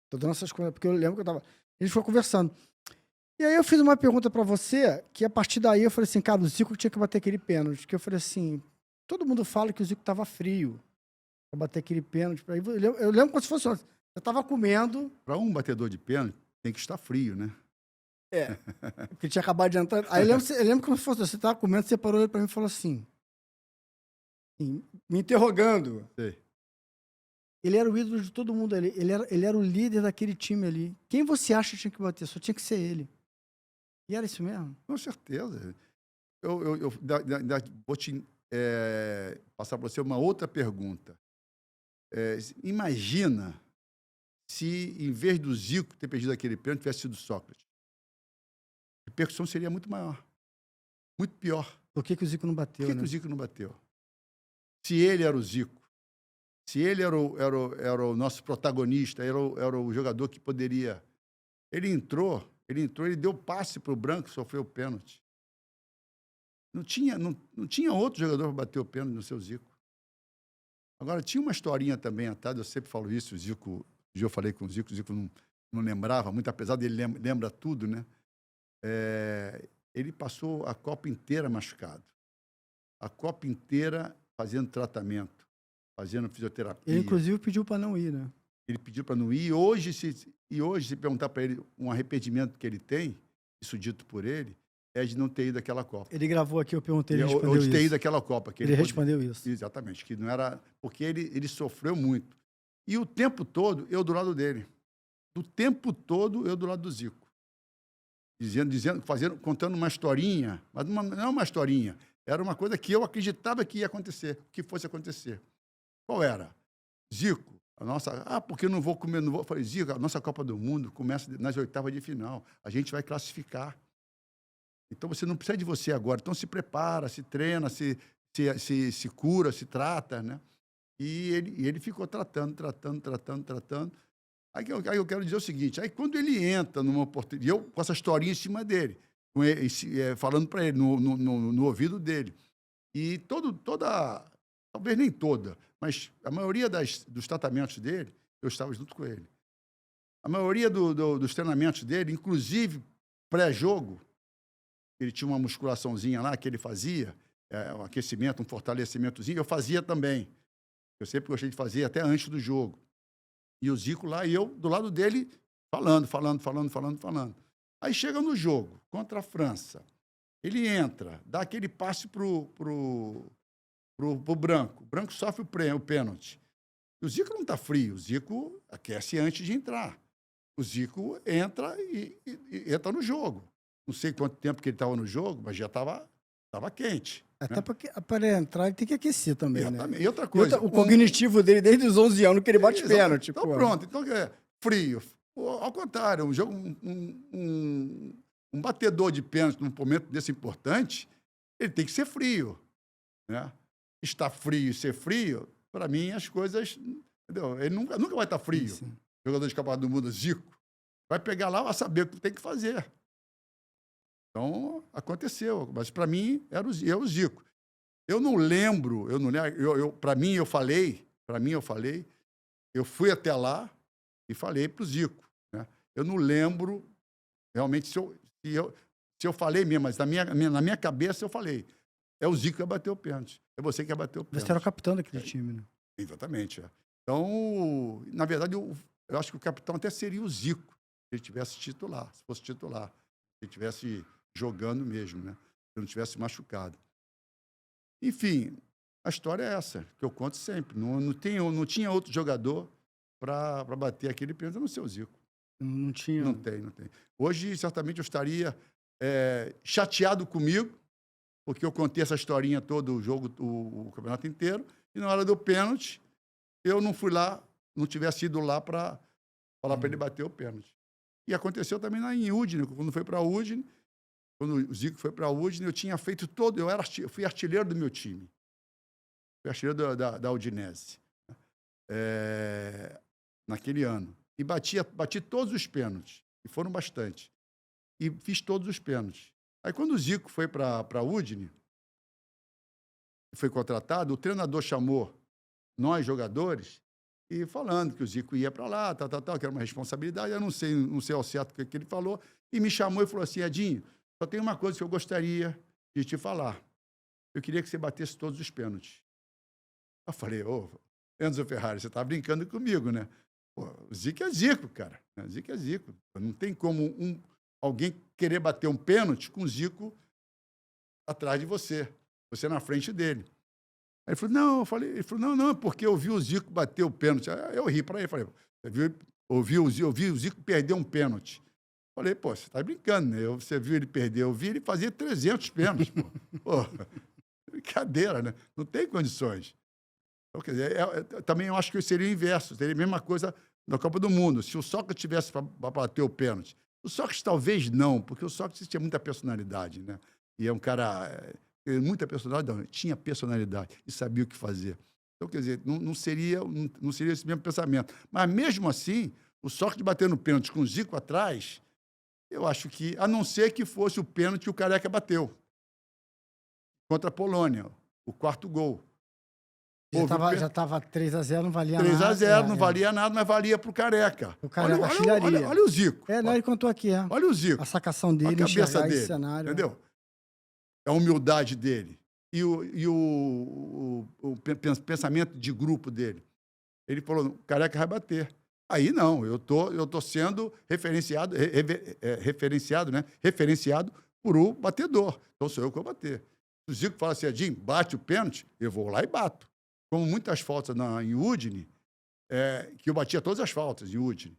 Tô dando essas coisas, porque eu lembro que eu tava. A gente foi conversando. E aí eu fiz uma pergunta pra você, que a partir daí eu falei assim, cara, o Zico tinha que bater aquele pênalti. Que eu falei assim, todo mundo fala que o Zico tava frio pra bater aquele pênalti. Eu lembro como se fosse ontem. Eu tava comendo. Pra um batedor de pênalti, tem que estar frio, né? Porque tinha acabado de entrar. Aí eu lembro como se fosse, você estava comendo, você parou para mim e falou assim, me interrogando. Sei. Ele era o ídolo de todo mundo ali. Ele era o líder daquele time ali. Quem você acha que tinha que bater? Só tinha que ser ele. E era isso mesmo? Com certeza. Eu vou te passar para você uma outra pergunta. Imagina se, em vez do Zico ter perdido aquele pênalti, tivesse sido Sócrates. A repercussão seria muito maior. Muito pior. Por que o Zico não bateu? Por que o Zico não bateu? Se ele era o Zico, se ele era o nosso protagonista, era o jogador que poderia... Ele entrou, ele deu passe para o Branco, sofreu o pênalti. não tinha outro jogador para bater o pênalti no seu Zico. Agora, tinha uma historinha também atrás, eu sempre falo isso, o Zico, eu falei com o Zico não lembrava muito, apesar dele lembra tudo, né? Ele passou a Copa inteira machucado. A Copa inteira fazendo tratamento, fazendo fisioterapia. Ele, inclusive, pediu para não ir, né? Ele pediu para não ir. E hoje, se perguntar para ele um arrependimento que ele tem, isso dito por ele, é de não ter ido àquela Copa. Ele gravou aqui, eu perguntei, ele respondeu Ou de ter isso. ido àquela Copa. Ele respondeu isso. Exatamente, que não era... Porque ele sofreu muito. E o tempo todo, eu do lado dele. O tempo todo, eu do lado do Zico. Contando uma historinha, mas não é uma historinha, era uma coisa que eu acreditava que ia acontecer, que fosse acontecer. Qual era? Zico, porque eu não vou comer, não vou. Eu falei, Zico, a nossa Copa do Mundo começa nas oitavas de final, a gente vai classificar. Então você não precisa de você agora, então se prepara, se treina, se cura, se trata, né? E ele ficou tratando. Aí eu quero dizer o seguinte, aí quando ele entra numa oportunidade, eu com essa historinha em cima dele, falando para ele, no ouvido dele, e talvez nem toda, mas a maioria dos tratamentos dele, eu estava junto com ele. A maioria dos treinamentos dele, inclusive pré-jogo, ele tinha uma musculaçãozinha lá que ele fazia, um aquecimento, um fortalecimentozinho, eu fazia também. Eu sempre gostei de fazer, até antes do jogo. E o Zico lá, e eu do lado dele, falando. Aí chega no jogo, contra a França. Ele entra, dá aquele passe pro Branco. O Branco sofre o pênalti. E o Zico não está frio, o Zico aquece antes de entrar. O Zico entra e entra no jogo. Não sei quanto tempo que ele estava no jogo, mas já estava quente. Até né? para entrar, ele tem que aquecer também, né? E outra coisa... O cognitivo dele, desde os 11 anos, que ele bate pênalti. Então, pronto. Então, frio. Ao contrário, um jogo, um batedor de pênalti num momento desse importante, ele tem que ser frio. Né? Estar frio e ser frio, para mim, as coisas... Entendeu? Ele nunca vai estar frio. Sim. Jogador de Copa do Mundo, Zico. Vai pegar lá, vai saber o que tem que fazer. Então, aconteceu. Mas, para mim, era o Zico. Eu não lembro, para mim, eu falei, eu fui até lá e falei para o Zico. Né? Eu não lembro, realmente, se eu falei mesmo, mas na minha cabeça eu falei. É o Zico que vai bater o pênalti. É você que vai bater o pênalti. Você era o capitão daquele time, né? Exatamente. Então, na verdade, eu acho que o capitão até seria o Zico, se ele tivesse titular, se fosse titular. Se ele tivesse jogando mesmo, né? Se ele não tivesse machucado. Enfim, a história é essa, que eu conto sempre. Não tinha outro jogador para bater aquele pênalti no seu Zico. Não tinha. Não tem. Hoje, certamente, eu estaria chateado comigo, porque eu contei essa historinha toda, o jogo, o campeonato inteiro, e na hora do pênalti, eu não fui lá, não tivesse ido lá para falar para ele bater o pênalti. E aconteceu também lá em Udine, quando foi para Udine, quando o Zico foi para a Udine, eu tinha feito todo, eu fui artilheiro do meu time. Fui artilheiro da Udinese. Naquele ano. E bati todos os pênaltis. E foram bastante. E fiz todos os pênaltis. Aí, quando o Zico foi para a Udine, foi contratado, o treinador chamou nós, jogadores, e falando que o Zico ia para lá, que era uma responsabilidade. Eu não sei ao certo o que ele falou. E me chamou e falou assim, Edinho, só tem uma coisa que eu gostaria de te falar. Eu queria que você batesse todos os pênaltis. Eu falei, Enzo Ferrari, você está brincando comigo, né? Pô, o Zico é Zico, cara. O Zico é Zico. Não tem como alguém querer bater um pênalti com o Zico atrás de você. Você na frente dele. Aí ele falou, ele falou, não, porque eu vi o Zico bater o pênalti. Aí eu ri para ele, falei, eu vi o Zico perder um pênalti. Falei, pô, você está brincando, né? Você viu ele perder, eu vi ele fazer 300 pênaltis, pô. Brincadeira, né? Não tem condições. Então, quer dizer, também eu acho que seria o inverso, seria a mesma coisa na Copa do Mundo. Se o Sócrates tivesse para bater o pênalti, o Sócrates talvez não, porque o Sócrates tinha muita personalidade, né? E é um cara, muita personalidade, não, tinha personalidade e sabia o que fazer. Então, quer dizer, não seria esse mesmo pensamento. Mas, mesmo assim, o Sócrates batendo pênalti com o Zico atrás, eu acho que, a não ser que fosse o pênalti que o Careca bateu. contra a Polônia, o quarto gol. Já estava 3-0, não valia 3 nada. a 0, não valia nada, mas valia pro Careca. O Careca, olha, artilharia. olha o Zico. Não, ele contou aqui, Olha o Zico. a sacação dele, a cabeça enxergar dele, esse cenário. entendeu? A humildade dele e o pensamento de grupo dele. Ele falou, o Careca vai bater. Aí não, eu tô sendo referenciado, né? Referenciado por o batedor. Então sou eu que vou bater. Se o Zico fala assim, Edinho, bate o pênalti, eu vou lá e bato. Como muitas faltas em Udine, que eu batia todas as faltas em Udine.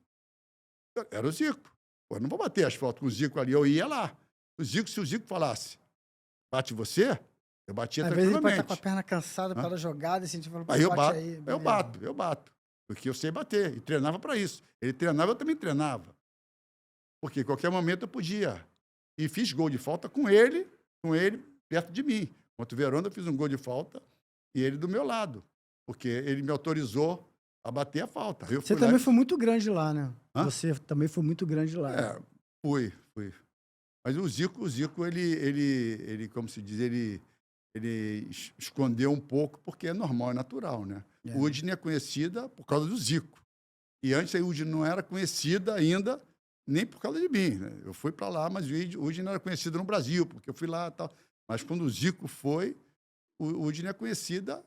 Era o Zico. Pô, eu não vou bater as faltas com o Zico ali, eu ia lá. Se o Zico falasse, bate você, eu batia Às vezes ele pode tranquilamente. estar com a perna cansada pela jogada, e assim, tipo, Aí eu bate bato, aí, eu bato. Porque eu sei bater. E treinava para isso. Ele treinava, eu também treinava. Porque em qualquer momento eu podia. E fiz gol de falta com ele perto de mim. Contra o Verona, eu fiz um gol de falta e ele do meu lado. Porque ele me autorizou a bater a falta. Você também foi muito grande lá, né? Hã? Você também foi muito grande lá. Fui. Mas o Zico, ele como se diz, ele escondeu um pouco, porque é normal, é natural, né? O Udine é conhecida por causa do Zico. E antes a Udine não era conhecida ainda, nem por causa de mim, né? Eu fui para lá, mas o Udine não era conhecido no Brasil, porque eu fui lá e tal. Mas quando o Zico foi, o Udine é conhecida,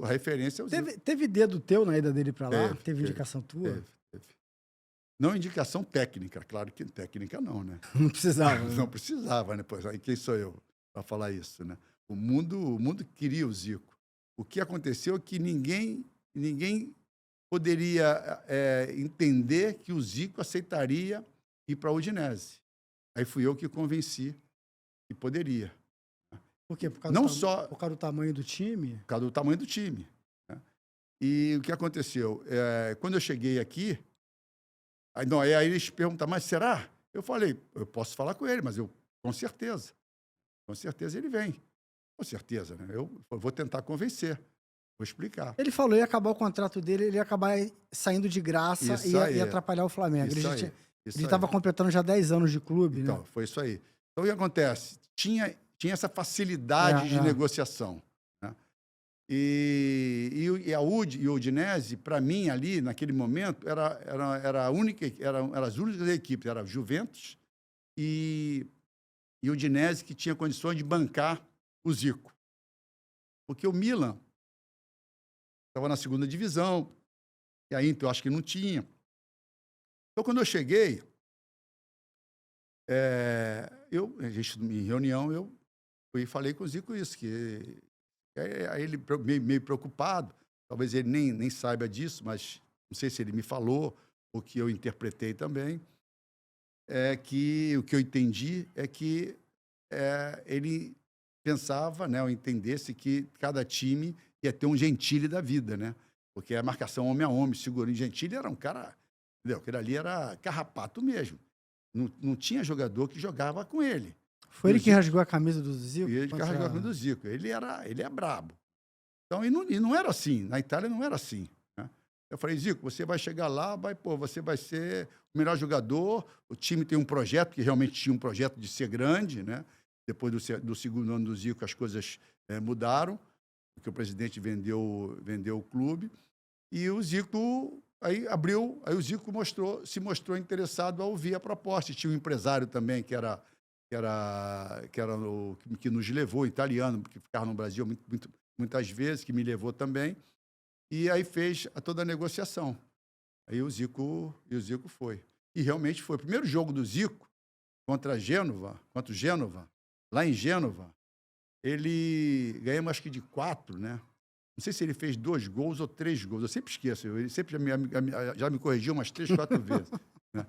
a referência é o Zico. Teve dedo teu na ida dele para lá? Teve indicação tua? Teve. Não indicação técnica, claro que técnica não, né? Não precisava. Né? Não precisava, né? Pois aí quem sou eu para falar isso, né? O mundo queria o Zico. O que aconteceu é que ninguém poderia entender que o Zico aceitaria ir para a Udinese. Aí fui eu que convenci que poderia. Por quê? Por causa do tamanho do time? Por causa do tamanho do time. Né? E o que aconteceu? Quando eu cheguei aqui, aí eles perguntaram, mas será? Eu falei, eu posso falar com ele, mas com certeza ele vem. Com certeza, né? Eu vou tentar convencer, vou explicar. Ele falou, ia acabar o contrato dele, ele ia acabar saindo de graça e ia atrapalhar o Flamengo. Ele estava completando já 10 anos de clube, então, né? foi isso aí. Então, o que acontece? Tinha essa facilidade de negociação. Né? E a Udinese, para mim, ali, naquele momento, era a única, eram as únicas equipes, era Juventus e Udinese, que tinha condições de bancar o Zico. Porque o Milan estava na segunda divisão, e a Inter eu acho que não tinha. Então, quando eu cheguei, em reunião, eu fui e falei com o Zico isso, que aí ele meio preocupado, talvez ele nem saiba disso, mas não sei se ele me falou, ou que eu interpretei também, que o que eu entendi é que ele pensava, né, ou entendesse que cada time ia ter um Gentili da vida, né? Porque a marcação homem a homem, segurinho. Gentili era um cara, entendeu? Aquele ali era carrapato mesmo. Não tinha jogador que jogava com ele. Foi ele que rasgou a camisa do Zico? Ele que rasgou a camisa do Zico. Ele é brabo. Então, e não era assim. Na Itália não era assim. Né? Eu falei, Zico, você vai chegar lá, você vai ser o melhor jogador. O time tem um projeto, que realmente tinha um projeto de ser grande, né? Depois do segundo ano do Zico, as coisas mudaram, porque o presidente vendeu o clube. E o Zico aí o Zico se mostrou interessado a ouvir a proposta. E tinha um empresário também que que nos levou, italiano, que ficava no Brasil muitas vezes, que me levou também. E aí fez toda a negociação. Aí o Zico foi. E realmente foi. O primeiro jogo do Zico contra o Gênova, lá em Gênova, ele ganhamos acho que de 4, né? Não sei se ele fez 2 gols ou 3 gols. Eu sempre esqueço. Ele sempre já me corrigiu umas 3, 4 vezes. Né?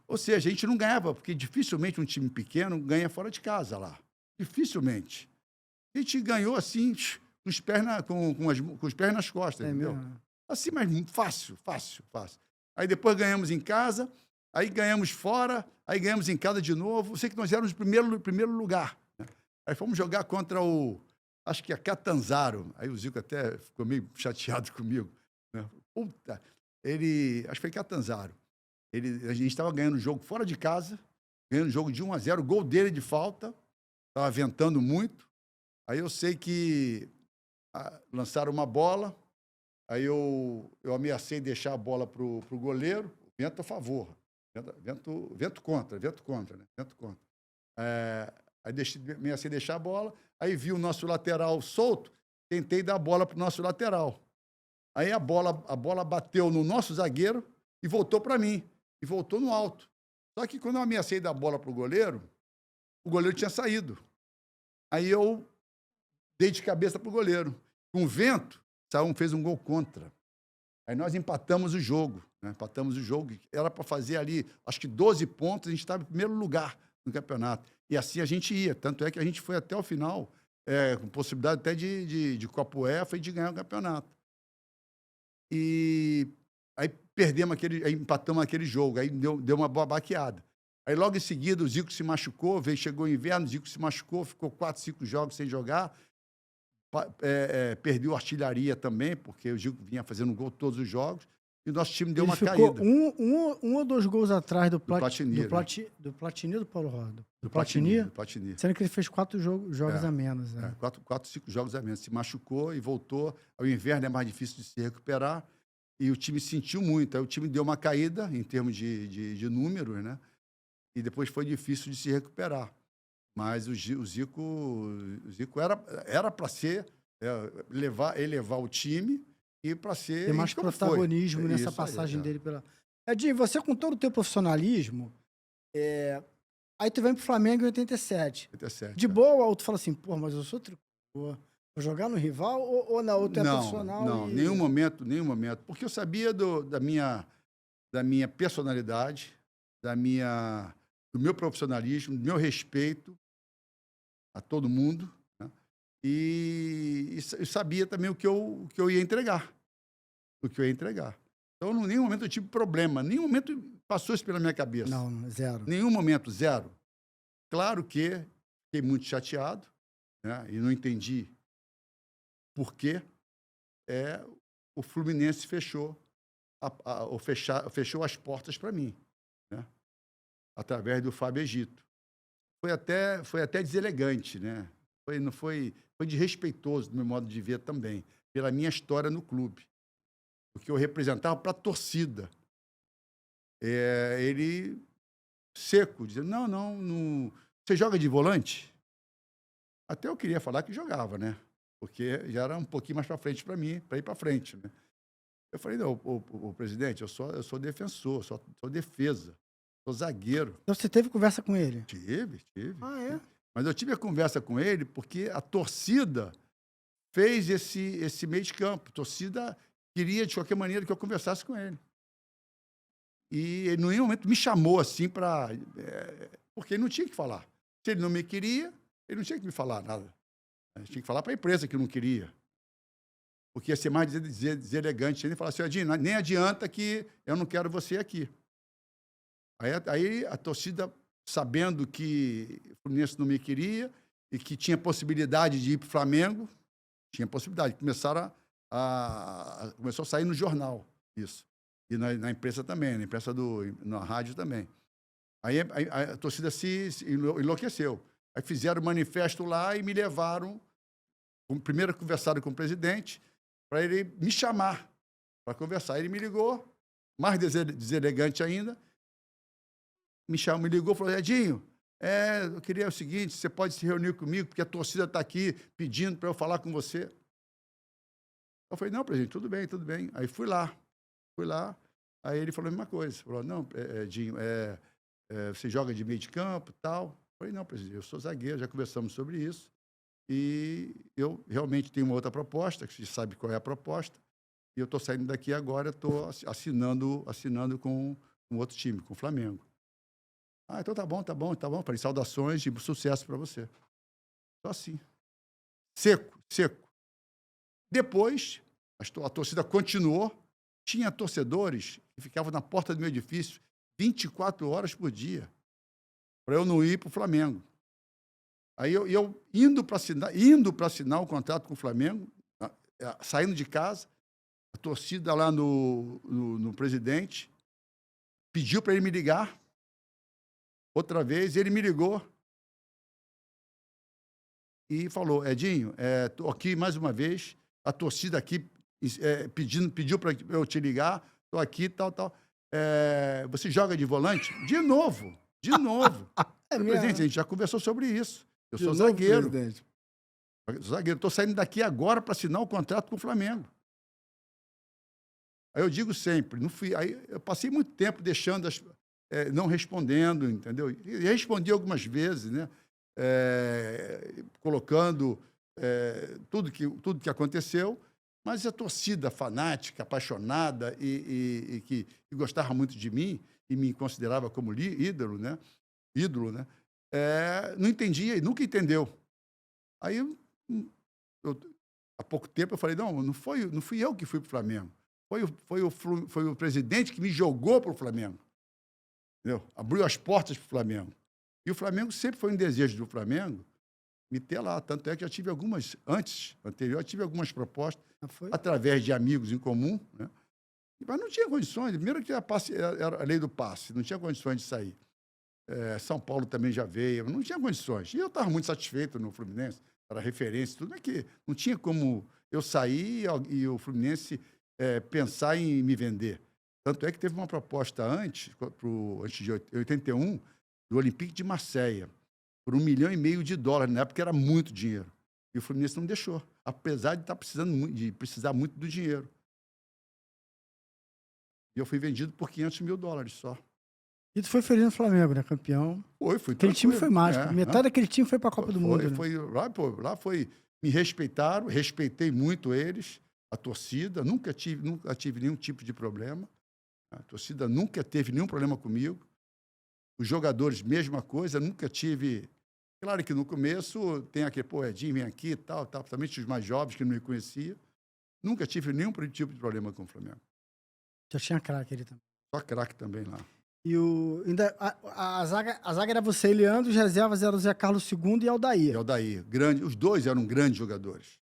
Ou seja, a gente não ganhava, porque dificilmente um time pequeno ganha fora de casa lá. Dificilmente. A gente ganhou assim, com os pés nas costas, entendeu? Mesmo? Assim, mas fácil. Aí depois ganhamos em casa, aí ganhamos fora, aí ganhamos em casa de novo. Eu sei que nós éramos o primeiro lugar. Né? Aí fomos jogar contra acho que a Catanzaro. Aí o Zico até ficou meio chateado comigo. Né? Puta, acho que foi Catanzaro. A gente estava ganhando o jogo fora de casa, ganhando o jogo de 1-0, gol dele de falta, estava ventando muito. Aí eu sei que lançaram uma bola, aí eu ameacei deixar a bola para o goleiro, vento a favor, vento contra, né? Vento contra. Aí ameacei deixar a bola, aí vi o nosso lateral solto, tentei dar a bola para o nosso lateral. Aí a bola bateu no nosso zagueiro e voltou para mim, e voltou no alto. Só que quando eu ameacei dar a bola para o goleiro tinha saído. Aí eu dei de cabeça para o goleiro. Com o vento, fez um gol contra. Aí nós empatamos o jogo. Né? Empatamos o jogo. Era para fazer ali, acho que 12 pontos, a gente estava em primeiro lugar no campeonato. E assim a gente ia. Tanto é que a gente foi até o final, com possibilidade até de Copa UEFA e de ganhar o campeonato. E aí aí empatamos aquele jogo. Aí deu uma boa baqueada. Aí logo em seguida o Zico se machucou, chegou o inverno, o Zico se machucou, ficou 4, 5 jogos sem jogar. Perdeu artilharia também, porque o Zico vinha fazendo gol todos os jogos, e o nosso time deu uma caída. Um ou 2 gols atrás do Platini, do Platini ou do Paulo Rodo? Do Platini. Sendo que ele fez 4 jogos a menos. Né? 4, 5 jogos a menos. Se machucou e voltou. O inverno é mais difícil de se recuperar, e o time sentiu muito. Aí o time deu uma caída em termos de números, né? E depois foi difícil de se recuperar. Mas o Zico era para ser, elevar o time e para ser... Tem mais protagonismo nessa passagem dele pela... Edinho, você com todo o teu profissionalismo, aí tu vem pro Flamengo em 87. De boa, ou tu fala assim, pô, mas eu sou tricolor, vou jogar no rival ou na outra profissional? Não, nenhum momento. Porque eu sabia da minha personalidade, do meu profissionalismo, do meu respeito a todo mundo, né? E sabia também o que eu ia entregar. Então, em nenhum momento eu tive problema, nenhum momento passou isso pela minha cabeça. Não, zero. Nenhum momento, zero. Claro que fiquei muito chateado, né? E não entendi por quê. O Fluminense fechou as portas para mim, né? Através do Fábio Egito. Foi até deselegante, né? Foi desrespeitoso do meu modo de ver também, pela minha história no clube. O que eu representava para a torcida. Ele seco, dizendo, não. Você joga de volante? Até eu queria falar que jogava, né? Porque já era um pouquinho mais para frente para mim, para ir para frente, né? Eu falei, não, o presidente, eu sou defensor, sou defesa. Sou zagueiro. Então você teve conversa com ele? Tive. Ah, é? Mas eu tive a conversa com ele porque a torcida fez esse meio de campo. A torcida queria, de qualquer maneira, que eu conversasse com ele. E ele, em nenhum momento, me chamou assim para... porque ele não tinha que falar. Se ele não me queria, ele não tinha que me falar nada. Ele tinha que falar para a empresa que não queria. Porque ia ser mais deselegante. Ele falava assim, Edinho, nem adianta que eu não quero você aqui. Aí a torcida, sabendo que o Fluminense não me queria e que tinha possibilidade de ir para o Flamengo, tinha possibilidade. Começou a sair no jornal isso. E na imprensa também, na rádio também. Aí a torcida se enlouqueceu. Aí fizeram um manifesto lá e me levaram. Primeiro conversaram com o presidente para ele me chamar para conversar. Ele me ligou, mais deselegante ainda. Me ligou e falou, Edinho, eu queria o seguinte, você pode se reunir comigo, porque a torcida está aqui pedindo para eu falar com você. Eu falei, não, presidente, tudo bem. Aí fui lá. Aí ele falou a mesma coisa. Falou, não, Edinho, você joga de meio de campo e tal. Eu falei, não, presidente, eu sou zagueiro, já conversamos sobre isso. E eu realmente tenho uma outra proposta, que você sabe qual é a proposta. E eu estou saindo daqui agora, estou assinando com outro time, com o Flamengo. Ah, então tá bom. Falei, saudações e sucesso para você. Só assim. Seco. Depois, a torcida continuou. Tinha torcedores que ficavam na porta do meu edifício 24 horas por dia para eu não ir para o Flamengo. Aí eu indo para assinar o contrato com o Flamengo, saindo de casa, a torcida lá no presidente pediu para ele me ligar. Outra vez, ele me ligou. e falou: Edinho, estou aqui mais uma vez, a torcida aqui pediu para eu te ligar, estou aqui, tal, tal. Você joga de volante? De novo, de novo. É Presidente, a mesmo? gente já conversou sobre isso. Eu De sou novo, zagueiro. presidente. Zagueiro, estou saindo daqui agora para assinar o contrato com o Flamengo. Aí eu digo sempre, não fui, aí eu passei muito tempo deixando, não respondendo, entendeu? E respondi algumas vezes, né? Colocando tudo que aconteceu, mas a torcida fanática, apaixonada e que gostava muito de mim e me considerava como ídolo, né? Não entendia e nunca entendeu. Aí, há pouco tempo, eu falei, não fui eu que fui para o Flamengo. Foi o presidente que me jogou para o Flamengo. Entendeu? Abriu as portas para o Flamengo. E o Flamengo sempre foi um desejo do Flamengo me ter lá. Tanto é que eu tive anterior, eu tive algumas propostas, através de amigos em comum, né? Mas não tinha condições. Primeiro que era a lei do passe, não tinha condições de sair. São Paulo também já veio, não tinha condições. E eu estava muito satisfeito no Fluminense, era referência, tudo, mas que não tinha como eu sair e o Fluminense pensar em me vender. Tanto é que teve uma proposta antes de 81, do Olympique de Marseille, por $1,5 milhão, na época era muito dinheiro. E o Fluminense não deixou, apesar de estar precisar muito do dinheiro. E eu fui vendido por $500 mil só. E tu foi feliz no Flamengo, né? Campeão. Fui Aquele time foi mágico. Metade Hã? daquele time foi pra Copa do Mundo, né? Lá foi. Me respeitaram, respeitei muito eles, a torcida, nunca tive nenhum tipo de problema. A torcida nunca teve nenhum problema comigo. Os jogadores, mesma coisa, nunca tive. Claro que no começo tem aquele, Edinho, vem aqui e tal, principalmente os mais jovens que não me conheciam. Nunca tive nenhum tipo de problema com o Flamengo. Já tinha craque ali também. Só craque também lá. E a zaga era você e Leandro, os reservas eram o Zé Carlos II e Aldair. Os dois eram grandes jogadores.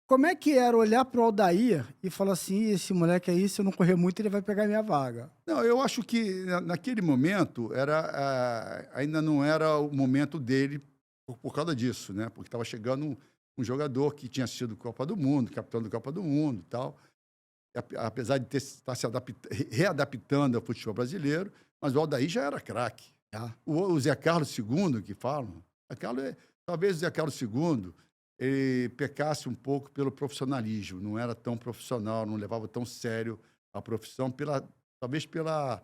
Como é que era olhar pro Aldair e falar assim, esse moleque aí, se eu não correr muito, ele vai pegar minha vaga? Não, eu acho que naquele momento ainda não era o momento dele por causa disso, né? Porque estava chegando um jogador que tinha sido Copa do Mundo, capitão da Copa do Mundo e tal. Apesar de estar se readaptando ao futebol brasileiro, mas o Aldair já era craque. O Zé Carlos II, que falam, talvez o Zé Carlos II ele pecasse um pouco pelo profissionalismo, não era tão profissional, não levava tão sério a profissão, talvez pela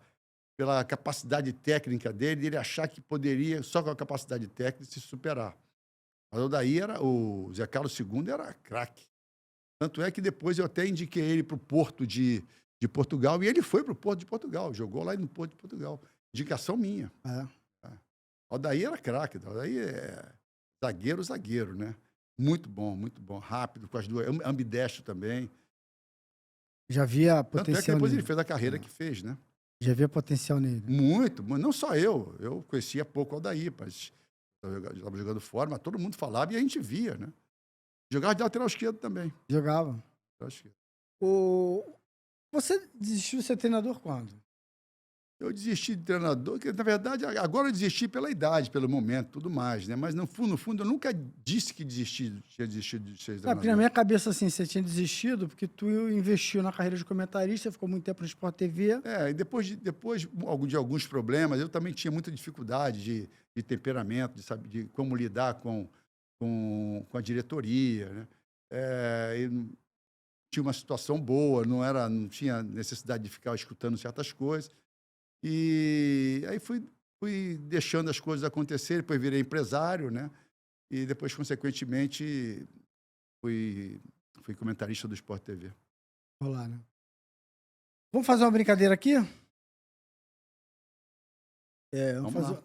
capacidade técnica dele, ele achar que poderia, só com a capacidade técnica, se superar. Mas o Zé Carlos II era craque. Tanto é que depois eu até indiquei ele para o Porto de Portugal, e ele foi para o Porto de Portugal, jogou lá no Porto de Portugal. Indicação minha. O Aldair era craque, o Aldair é zagueiro, né? Muito bom, rápido, com as duas, ambidestro também. Já via potencial. Tanto é que depois ele fez a carreira que fez, né? Já via potencial nele. Muito, mas não só eu conhecia pouco o Aldair, mas eu estava jogando fora, mas todo mundo falava e a gente via, né? Jogava de lateral esquerdo também. Jogava. Lateral esquerdo. Você desistiu de ser treinador quando? Eu desisti de treinador, que na verdade agora eu desisti pela idade, pelo momento, tudo mais, né? Mas no fundo eu nunca disse que tinha desistido de ser treinador. Na minha cabeça, assim, você tinha desistido porque tu investiu na carreira de comentarista, ficou muito tempo no Sport TV. E depois de alguns problemas, eu também tinha muita dificuldade de temperamento, de saber de como lidar com a diretoria, né? Tinha uma situação boa, não tinha necessidade de ficar escutando certas coisas. E aí fui deixando as coisas acontecerem, depois virei empresário, né? E depois, consequentemente, fui comentarista do Sport TV. Olá, né? Vamos fazer uma brincadeira aqui?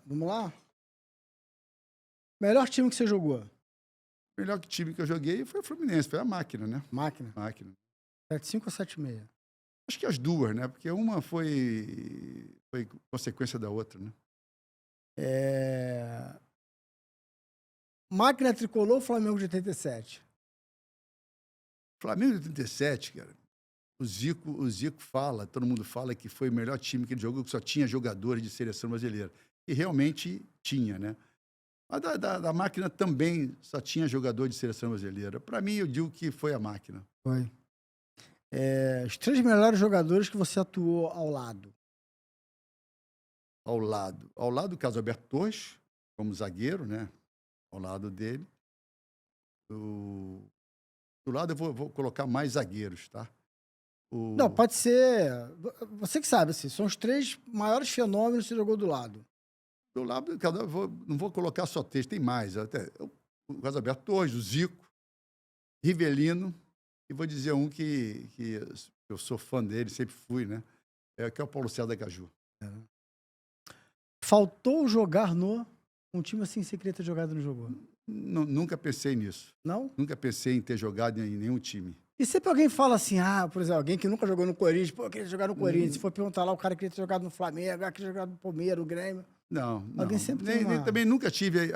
Vamos lá? Melhor time que você jogou? O melhor time que eu joguei foi o Fluminense, foi a máquina, né? Máquina? 7-5 ou 7-6? Acho que as duas, né? Porque uma foi consequência da outra, né? Máquina tricolor ou Flamengo de 87? Flamengo de 87, cara. O Zico fala, todo mundo fala que foi o melhor time que ele jogou, que só tinha jogadores de seleção brasileira. E realmente tinha, né? A da Máquina também só tinha jogador de seleção brasileira. Para mim, eu digo que foi a Máquina. Foi. Os 3 melhores jogadores que você atuou ao lado. Ao lado do Carlos Alberto Torres, como zagueiro, né? Ao lado dele. Do lado eu vou colocar mais zagueiros, tá? Não, pode ser. Você que sabe, assim, são os 3 maiores fenômenos que você jogou do lado. Do lado, não vou colocar só 3, tem mais. Até, o Carlos Alberto Torres, o Zico, Rivelino, e vou dizer um que eu sou fã dele, sempre fui, né? Que é o Paulo César da Caju. Faltou jogar no. Um time assim, você queria ter jogado e não jogou? Nunca pensei nisso. Não? Nunca pensei em ter jogado em nenhum time. E sempre alguém fala assim, por exemplo, alguém que nunca jogou no Corinthians, pô, eu queria jogar no Corinthians. Se for perguntar lá, o cara queria ter jogado no Flamengo, queria ter jogado no Palmeiras, no Grêmio. Não. Alguém sempre tem uma... Também nunca tive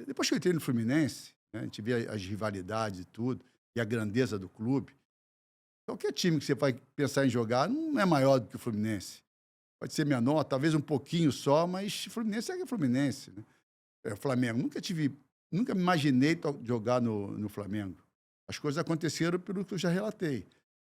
depois que eu entrei no Fluminense, né, a gente vê as rivalidades e tudo, e a grandeza do clube. Qualquer time que você vai pensar em jogar não é maior do que o Fluminense. Pode ser menor, talvez um pouquinho só, mas o Fluminense é Fluminense, né? Flamengo. Nunca me imaginei jogar no Flamengo. As coisas aconteceram pelo que eu já relatei.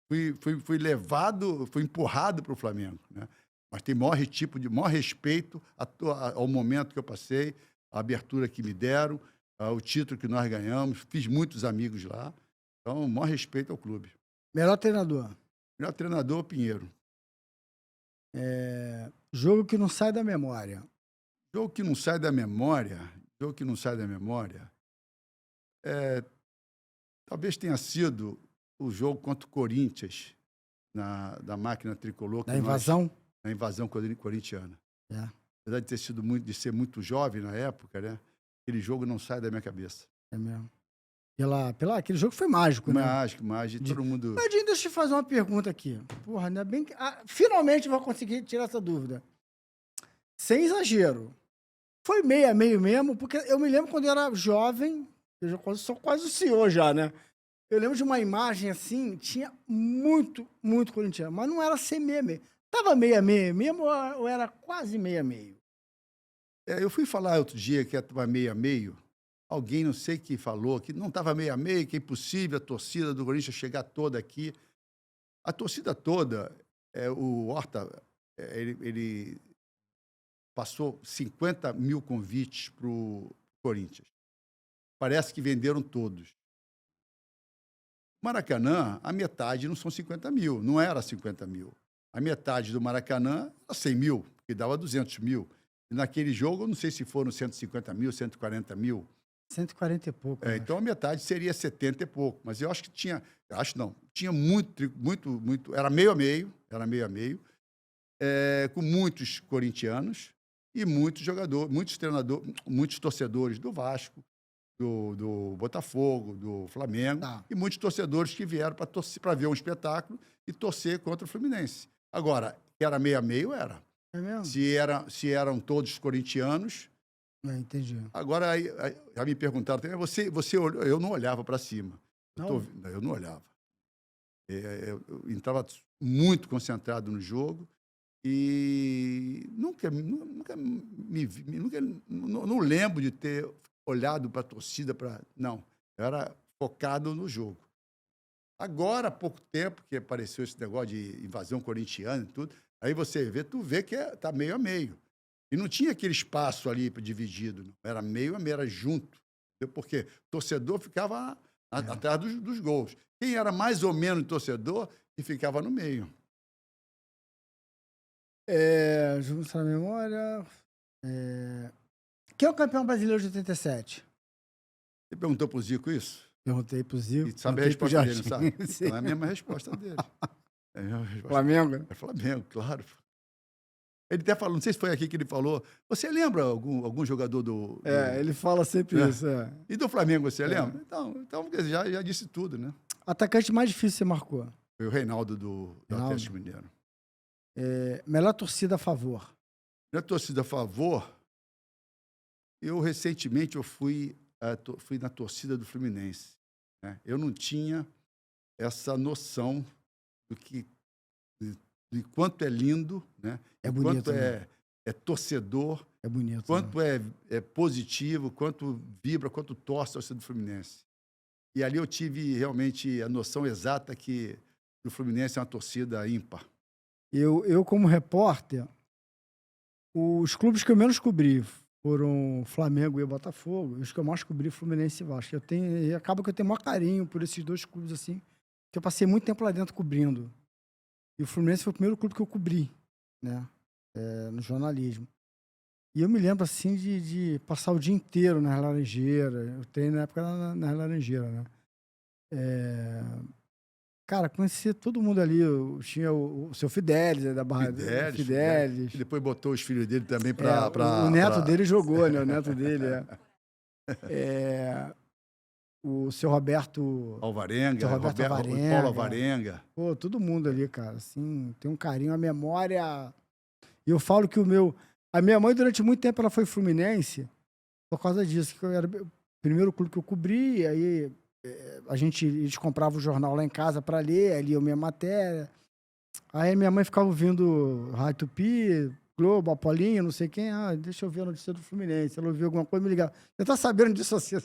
Fui levado, fui empurrado para o Flamengo, né? Mas tem maior respeito ao momento que eu passei, a abertura que me deram, o título que nós ganhamos. Fiz muitos amigos lá. Então, maior respeito ao clube. Melhor treinador? Melhor treinador, Pinheiro. Jogo que não sai da memória? Jogo que não sai da memória, talvez tenha sido o jogo contra o Corinthians, da Máquina Tricolor. Da invasão? Na invasão corintiana. É. Apesar de ser muito jovem na época, né? Aquele jogo não sai da minha cabeça. É mesmo. Aquele jogo foi mágico, né? Mágico. Todo mundo... Nadinho, deixa eu te fazer uma pergunta aqui. Porra, ainda bem que... finalmente vou conseguir tirar essa dúvida. Sem exagero. Foi meio mesmo, porque eu me lembro quando eu era jovem, eu já sou quase o senhor já, né? Eu lembro de uma imagem assim, tinha muito corintiano, mas não era ser meio. Tava meio mesmo ou era quase meio? Eu fui falar outro dia que estava meio. Alguém, não sei quem falou, que não estava meio, que é impossível a torcida do Corinthians chegar toda aqui. A torcida toda, o Horta, ele passou 50 mil convites para o Corinthians. Parece que venderam todos. Maracanã, a metade não são 50 mil, não era 50 mil. A metade do Maracanã era 100 mil, que dava 200 mil. E naquele jogo, eu não sei se foram 150 mil, 140 mil. 140 e pouco. Então a metade seria 70 e pouco. Mas eu acho que tinha muito, era meio a meio, com muitos corintianos e muitos jogadores, muitos treinadores, muitos torcedores do Vasco, do Botafogo, do Flamengo, e muitos torcedores que vieram para ver um espetáculo e torcer contra o Fluminense. Agora, era meio a meio, era. É mesmo? Se eram todos corintianos. Entendi. Agora, já me perguntaram também, você olhou? Eu não olhava para cima. Eu não olhava. Eu estava muito concentrado no jogo e não lembro de ter olhado para a torcida. Não, eu era focado no jogo. Agora, há pouco tempo que apareceu esse negócio de invasão corintiana e tudo, aí tu vê que está meio a meio. E não tinha aquele espaço ali dividido, não. Era meio a meio, era junto. Porque o torcedor ficava atrás dos gols. Quem era mais ou menos torcedor, que ficava no meio. Vamos na memória. Quem é o campeão brasileiro de 87? Você perguntou pro Zico isso? Perguntei pro Zico. E sabe a resposta dele, não sabe? Então é a mesma resposta dele. Flamengo? É Flamengo, claro. Ele até falou, não sei se foi aqui que ele falou, você lembra algum jogador do... Ele fala sempre isso. E do Flamengo, você lembra? Então já disse tudo, né? Atacante mais difícil que você marcou? Foi o Reinaldo do Atlético Mineiro. Melhor torcida a favor? Melhor torcida a favor, recentemente fui na torcida do Fluminense, né? Eu não tinha essa noção de quanto é lindo, né? É bonito, quanto é torcedor É bonito. Né? quanto é positivo, quanto vibra, quanto torce a torcida do Fluminense. E ali eu tive realmente a noção exata que o Fluminense é uma torcida ímpar. Eu, como repórter, os clubes que eu menos cobri foram Flamengo e Botafogo. Os que eu mais cobri, Fluminense e Vasco. E acaba que eu tenho o maior carinho por esses dois clubes, assim, que eu passei muito tempo lá dentro cobrindo. E o Fluminense foi o primeiro clube que eu cobri, né? No jornalismo. E eu me lembro, assim, de passar o dia inteiro nas Laranjeiras. Eu treinei na época nas Laranjeiras, né? Cara, conhecia todo mundo ali. Eu tinha o seu Fidelis, da Barra Fidelis. E depois botou os filhos dele também O neto dele jogou, né? O neto dele, o seu Roberto... Alvarenga, Seu Roberto Alvarenga. Paulo Alvarenga. Pô, todo mundo ali, cara. Assim, tem um carinho, a memória... E eu falo que a minha mãe, durante muito tempo, ela foi fluminense por causa disso, que eu era o primeiro clube que eu cobri, e aí eles compravam o jornal lá em casa para ler, ali eu minha matéria. Aí minha mãe ficava ouvindo Rádio Tupi, Globo, Apolinho, não sei quem. Ah, deixa eu ver a notícia do Fluminense. Ela ouviu alguma coisa e me ligava. Você tá sabendo disso assim?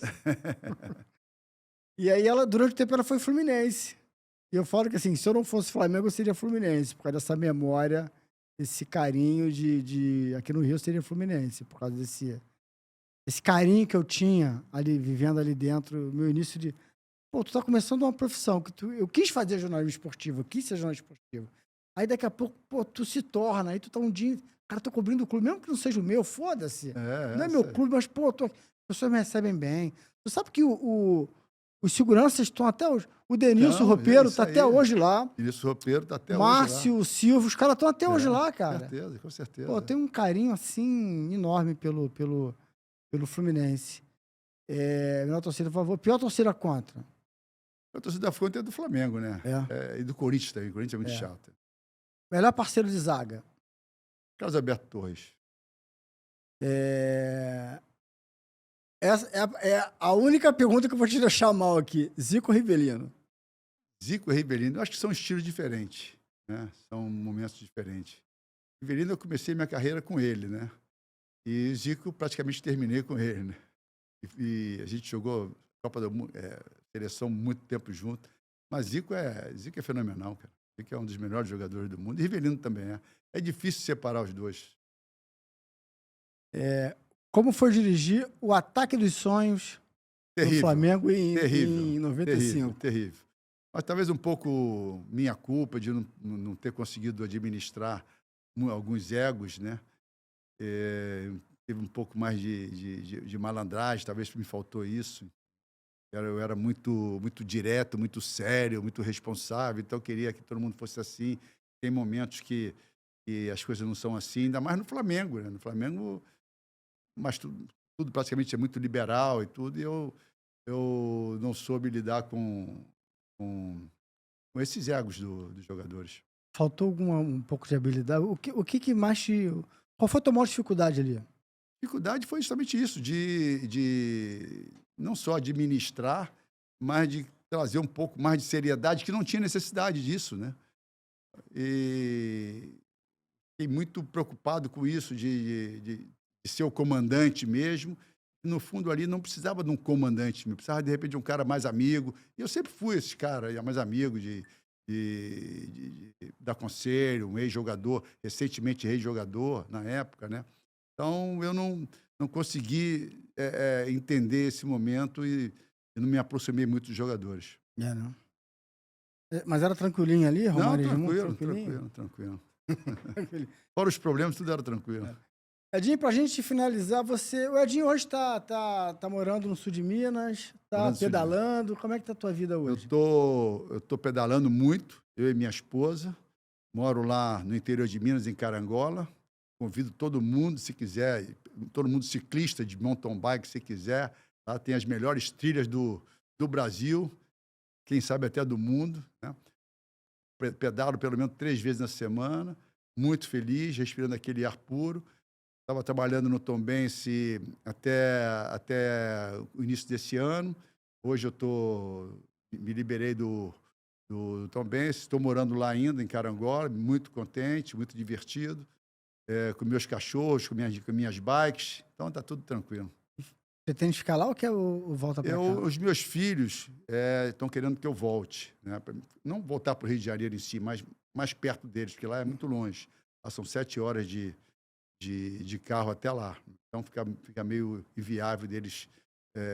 E aí, durante o tempo, ela foi Fluminense. E eu falo que, assim, se eu não fosse Flamengo, eu seria Fluminense, por causa dessa memória, esse carinho aqui no Rio, eu seria Fluminense, por causa desse carinho que eu tinha ali, vivendo ali dentro, meu início de... Pô, tu tá começando uma profissão, eu quis fazer jornalismo esportivo, eu quis ser jornalista esportivo. Aí daqui a pouco, pô, tu se torna, aí tu tá um dia... Cara, tô cobrindo o clube, mesmo que não seja o meu, foda-se. Não é meu clube, mas, pô, as pessoas me recebem bem. Tu sabe que os seguranças estão até hoje... O Denilson Roupeiro tá até hoje lá. Denilson Roupeiro tá até Márcio, hoje lá. Silvio, os caras estão até hoje lá, cara. Com certeza, com certeza. Pô, tem um carinho, assim, enorme pelo Fluminense. Melhor torcida a favor. Pior torcida contra? A torcida da Fonte é do Flamengo, né? E do Corinthians também. O Corinthians é muito chato. Melhor parceiro de zaga? Carlos Alberto Torres. Essa é a única pergunta que eu vou te deixar mal aqui. Zico ou Rivelino? Zico e Rivelino, eu acho que são estilos diferentes, né? São momentos diferentes. Rivelino, eu comecei minha carreira com ele, né? E Zico, praticamente terminei com ele, né? E a gente jogou Copa do Mundo, seleção muito tempo junto. Mas Zico é fenomenal, cara. Zico é um dos melhores jogadores do mundo. E Rivelino também é. É difícil separar os dois. Como foi dirigir o Ataque dos Sonhos do Flamengo em 95? Terrível. Mas talvez um pouco minha culpa de não ter conseguido administrar alguns egos, né? Teve um pouco mais de malandragem, talvez me faltou isso. Eu era muito direto, muito sério, muito responsável, então eu queria que todo mundo fosse assim. Tem momentos que as coisas não são assim, ainda mais no Flamengo, né? No Flamengo, mas tudo praticamente é muito liberal e tudo, e eu não soube lidar com esses egos dos jogadores. Faltou um pouco de habilidade? O que mais te... Qual foi a tua maior dificuldade ali? Dificuldade foi justamente isso, de não só administrar, mas de trazer um pouco mais de seriedade, que não tinha necessidade disso, né? E fiquei muito preocupado com isso, de ser o comandante mesmo. No fundo, ali, não precisava de um comandante, precisava, de repente, de um cara mais amigo. E eu sempre fui esse cara, mais amigo de dar conselho, um ex-jogador, recentemente ex-jogador, na época, né? Então, eu não consegui entender esse momento e não me aproximei muito dos jogadores. Não. Mas era tranquilinho ali, Romário? Não, tranquilo. Fora os problemas, tudo era tranquilo. Edinho, pra gente finalizar, o Edinho hoje tá morando no sul de Minas, tá pedalando. Como é que tá a tua vida hoje? Eu tô pedalando muito, eu e minha esposa. Moro lá no interior de Minas, em Carangola. Convido todo mundo, se quiser, todo mundo ciclista de mountain bike, se quiser. Lá tem as melhores trilhas do Brasil, quem sabe até do mundo, né? Pedalo pelo menos 3 vezes na semana, muito feliz, respirando aquele ar puro. Estava trabalhando no Tombense até o início desse ano. Hoje me liberei do Tombense, estou morando lá ainda, em Carangola, muito contente, muito divertido. com meus cachorros, com minhas bikes. Então tá tudo tranquilo. Você tem de ficar lá ou quer o volta para cá? Os meus filhos estão querendo que eu volte, né? Não voltar para o Rio de Janeiro em si, mas mais perto deles, porque lá é muito longe. Lá são 7 horas de carro até lá. Então fica meio inviável deles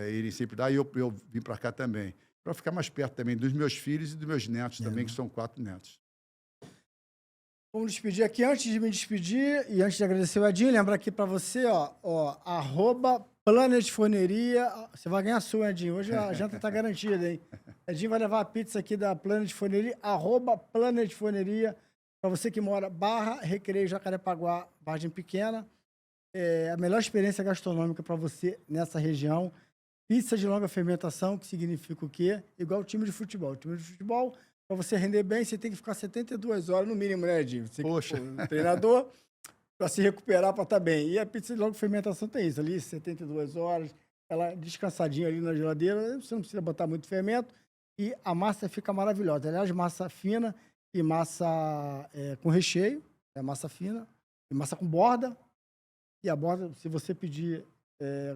irem sempre lá. E eu vim para cá também, para ficar mais perto também dos meus filhos e dos meus netos também, que são 4 netos. Vamos despedir aqui. Antes de me despedir e antes de agradecer o Edinho, lembrar aqui para você, @PlanetFoneria. Você vai ganhar a sua, Edinho. Hoje a janta tá garantida, hein? Edinho vai levar a pizza aqui da Planet Foneria, @PlanetFoneria. Para você que mora Barra, Recreio, Jacarepaguá, Vargem Pequena. É a melhor experiência gastronômica para você nessa região. Pizza de longa fermentação, que significa o quê? Igual o time de futebol. O time de futebol, para você render bem, você tem que ficar 72 horas no mínimo, né, Edinho? Você Poxa. o treinador, para se recuperar, para estar bem. E a pizza de longa fermentação tem isso, ali 72 horas, ela descansadinha ali na geladeira, você não precisa botar muito fermento e a massa fica maravilhosa. Aliás, massa fina e massa com recheio, massa fina, e massa com borda. E a borda, se você pedir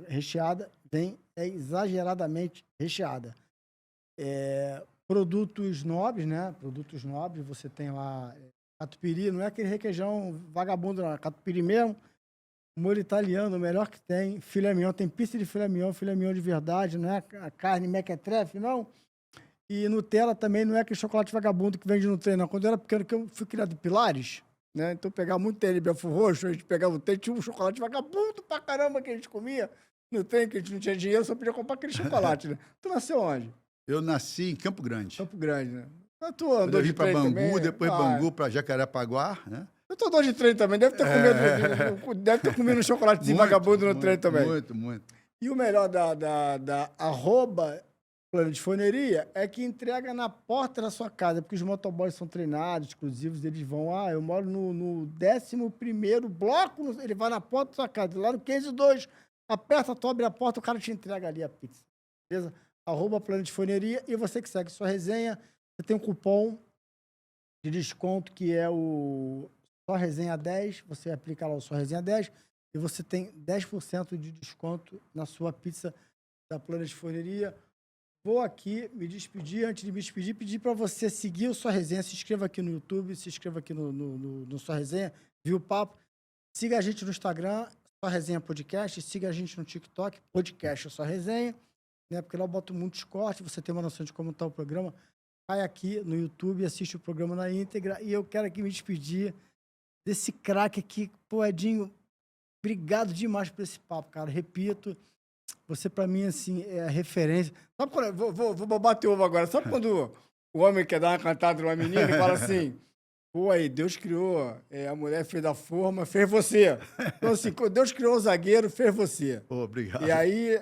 recheada, vem exageradamente recheada. Produtos nobres, né? Produtos nobres, você tem lá catupiry, não é aquele requeijão vagabundo, não, é catupiry mesmo. Molho italiano, o melhor que tem. Filé mignon, tem pizza de filé mignon de verdade, não é a carne mequetrefe, não. E Nutella também não é aquele chocolate vagabundo que vende no trem, não. Quando eu era pequeno, que eu fui criado em Pilares, né? Então, pegava muito trem de Belfort Roxo, a gente pegava o trem, tinha um chocolate vagabundo pra caramba que a gente comia no trem, que a gente não tinha dinheiro, só podia comprar aquele chocolate, né? Tu nasceu onde? Eu nasci em Campo Grande. Campo Grande, né? Tu andou Eu vim de para trem Bangu, também? depois Bangu para Jacarepaguá, né? Eu tô andando de trem também, deve ter comido um chocolatezinho vagabundo no trem também. Muito. E o melhor da @Planet Foneria é que entrega na porta da sua casa, porque os motoboys são treinados, exclusivos, eles vão, eu moro no 11º bloco, ele vai na porta da sua casa, lá no 502, aperta, tu abre a porta, o cara te entrega ali a pizza, beleza? @Planet Foneria, e você que segue sua resenha, você tem um cupom de desconto que é o Só Resenha 10, você aplica lá o Só Resenha 10 e você tem 10% de desconto na sua pizza da Planet Foneria. Vou aqui me despedir. Antes de me despedir, pedir para você seguir o Sua Resenha. Se inscreva aqui no YouTube, se inscreva aqui no Sua Resenha, viu o papo? Siga a gente no Instagram, Sua Resenha Podcast. Siga a gente no TikTok, Podcast Sua Resenha. Né? Porque lá eu boto muitos cortes, você tem uma noção de como está o programa. Vai aqui no YouTube, assiste o programa na íntegra. E eu quero aqui me despedir desse craque aqui. Pô, Edinho, obrigado demais por esse papo, cara. Repito, você pra mim, assim, é a referência. Sabe quando... Vou bobar teu ovo agora. Sabe quando o homem quer dar uma cantada numa menina e fala assim, pô, aí, Deus criou, a mulher fez da forma, fez você. Então, assim, Deus criou o zagueiro, fez você. Pô, obrigado. E aí,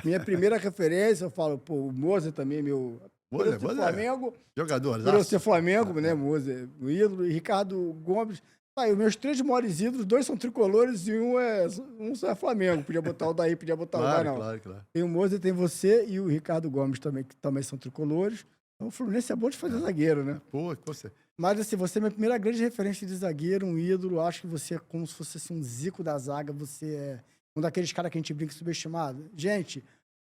minha primeira referência, eu falo, pô, o Moza também, meu... Moza, Flamengo. Jogador, Por eu ser Flamengo, né, Moza, o ídolo, e Ricardo Gomes. Aí, os meus 3 maiores ídolos, 2 são tricolores e um só é Flamengo. Podia botar o Daí, podia botar o Daí, não. Claro. Tem o Moza, tem você e o Ricardo Gomes também, que também são tricolores. Então, o Fluminense é bom de fazer zagueiro, né? Pô, você... Mas, assim, você é minha primeira grande referência de zagueiro, um ídolo. Acho que você é como se fosse assim, um Zico da zaga. Você é um daqueles caras que a gente brinca subestimado. Gente,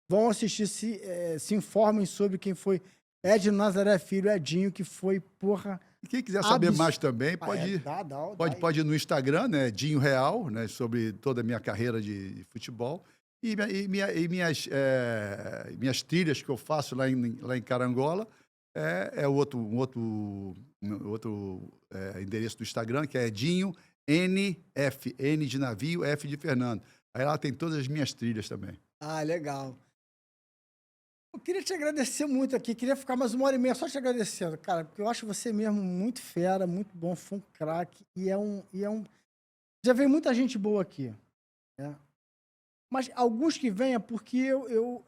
vão assistir, se informem sobre quem foi Edno Nazaré Filho, Edinho, que foi, porra... E quem quiser saber mais também, pode ir no Instagram, né, Dinho Real, né, sobre toda a minha carreira de futebol. E minhas trilhas que eu faço lá em Carangola, um outro endereço do Instagram, que é Dinho NF, N de navio, F de Fernando. Aí lá tem todas as minhas trilhas também. Ah, legal. Eu queria te agradecer muito aqui, queria ficar mais 1h30 só te agradecendo, cara, porque eu acho você mesmo muito fera, muito bom, foi um craque, já veio muita gente boa aqui, né? Mas alguns que vêm é porque os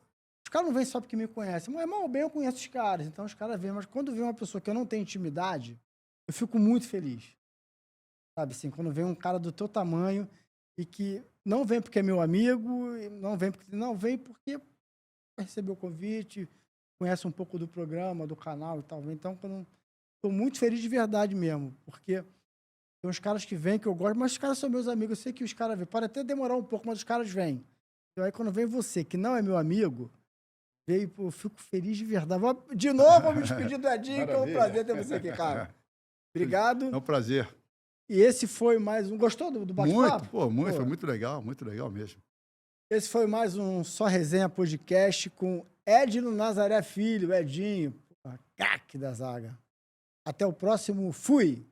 caras não vêm só porque me conhecem, mas, irmão, bem eu conheço os caras, então os caras vêm, mas quando vem uma pessoa que eu não tenho intimidade, eu fico muito feliz, sabe assim, quando vem um cara do teu tamanho e que não vem porque é meu amigo, não vem porque recebeu o convite, conhece um pouco do programa, do canal e tal. Então, estou muito feliz de verdade mesmo, porque Tem uns caras que vêm que eu gosto, mas os caras são meus amigos. Eu sei que os caras vêm. Pode até demorar um pouco, mas os caras vêm. Então aí quando vem você, que não é meu amigo, veio, pô, eu fico feliz de verdade. De novo, vou me despedir do Edinho, que é um prazer ter você aqui, cara. Obrigado. É um prazer. E esse foi mais um... Gostou do bate-papo? Muito, pô, muito, foi muito legal mesmo. Esse foi mais um Só Resenha Podcast com Edno Nazaré Filho, Edinho, craque da zaga. Até o próximo. Fui!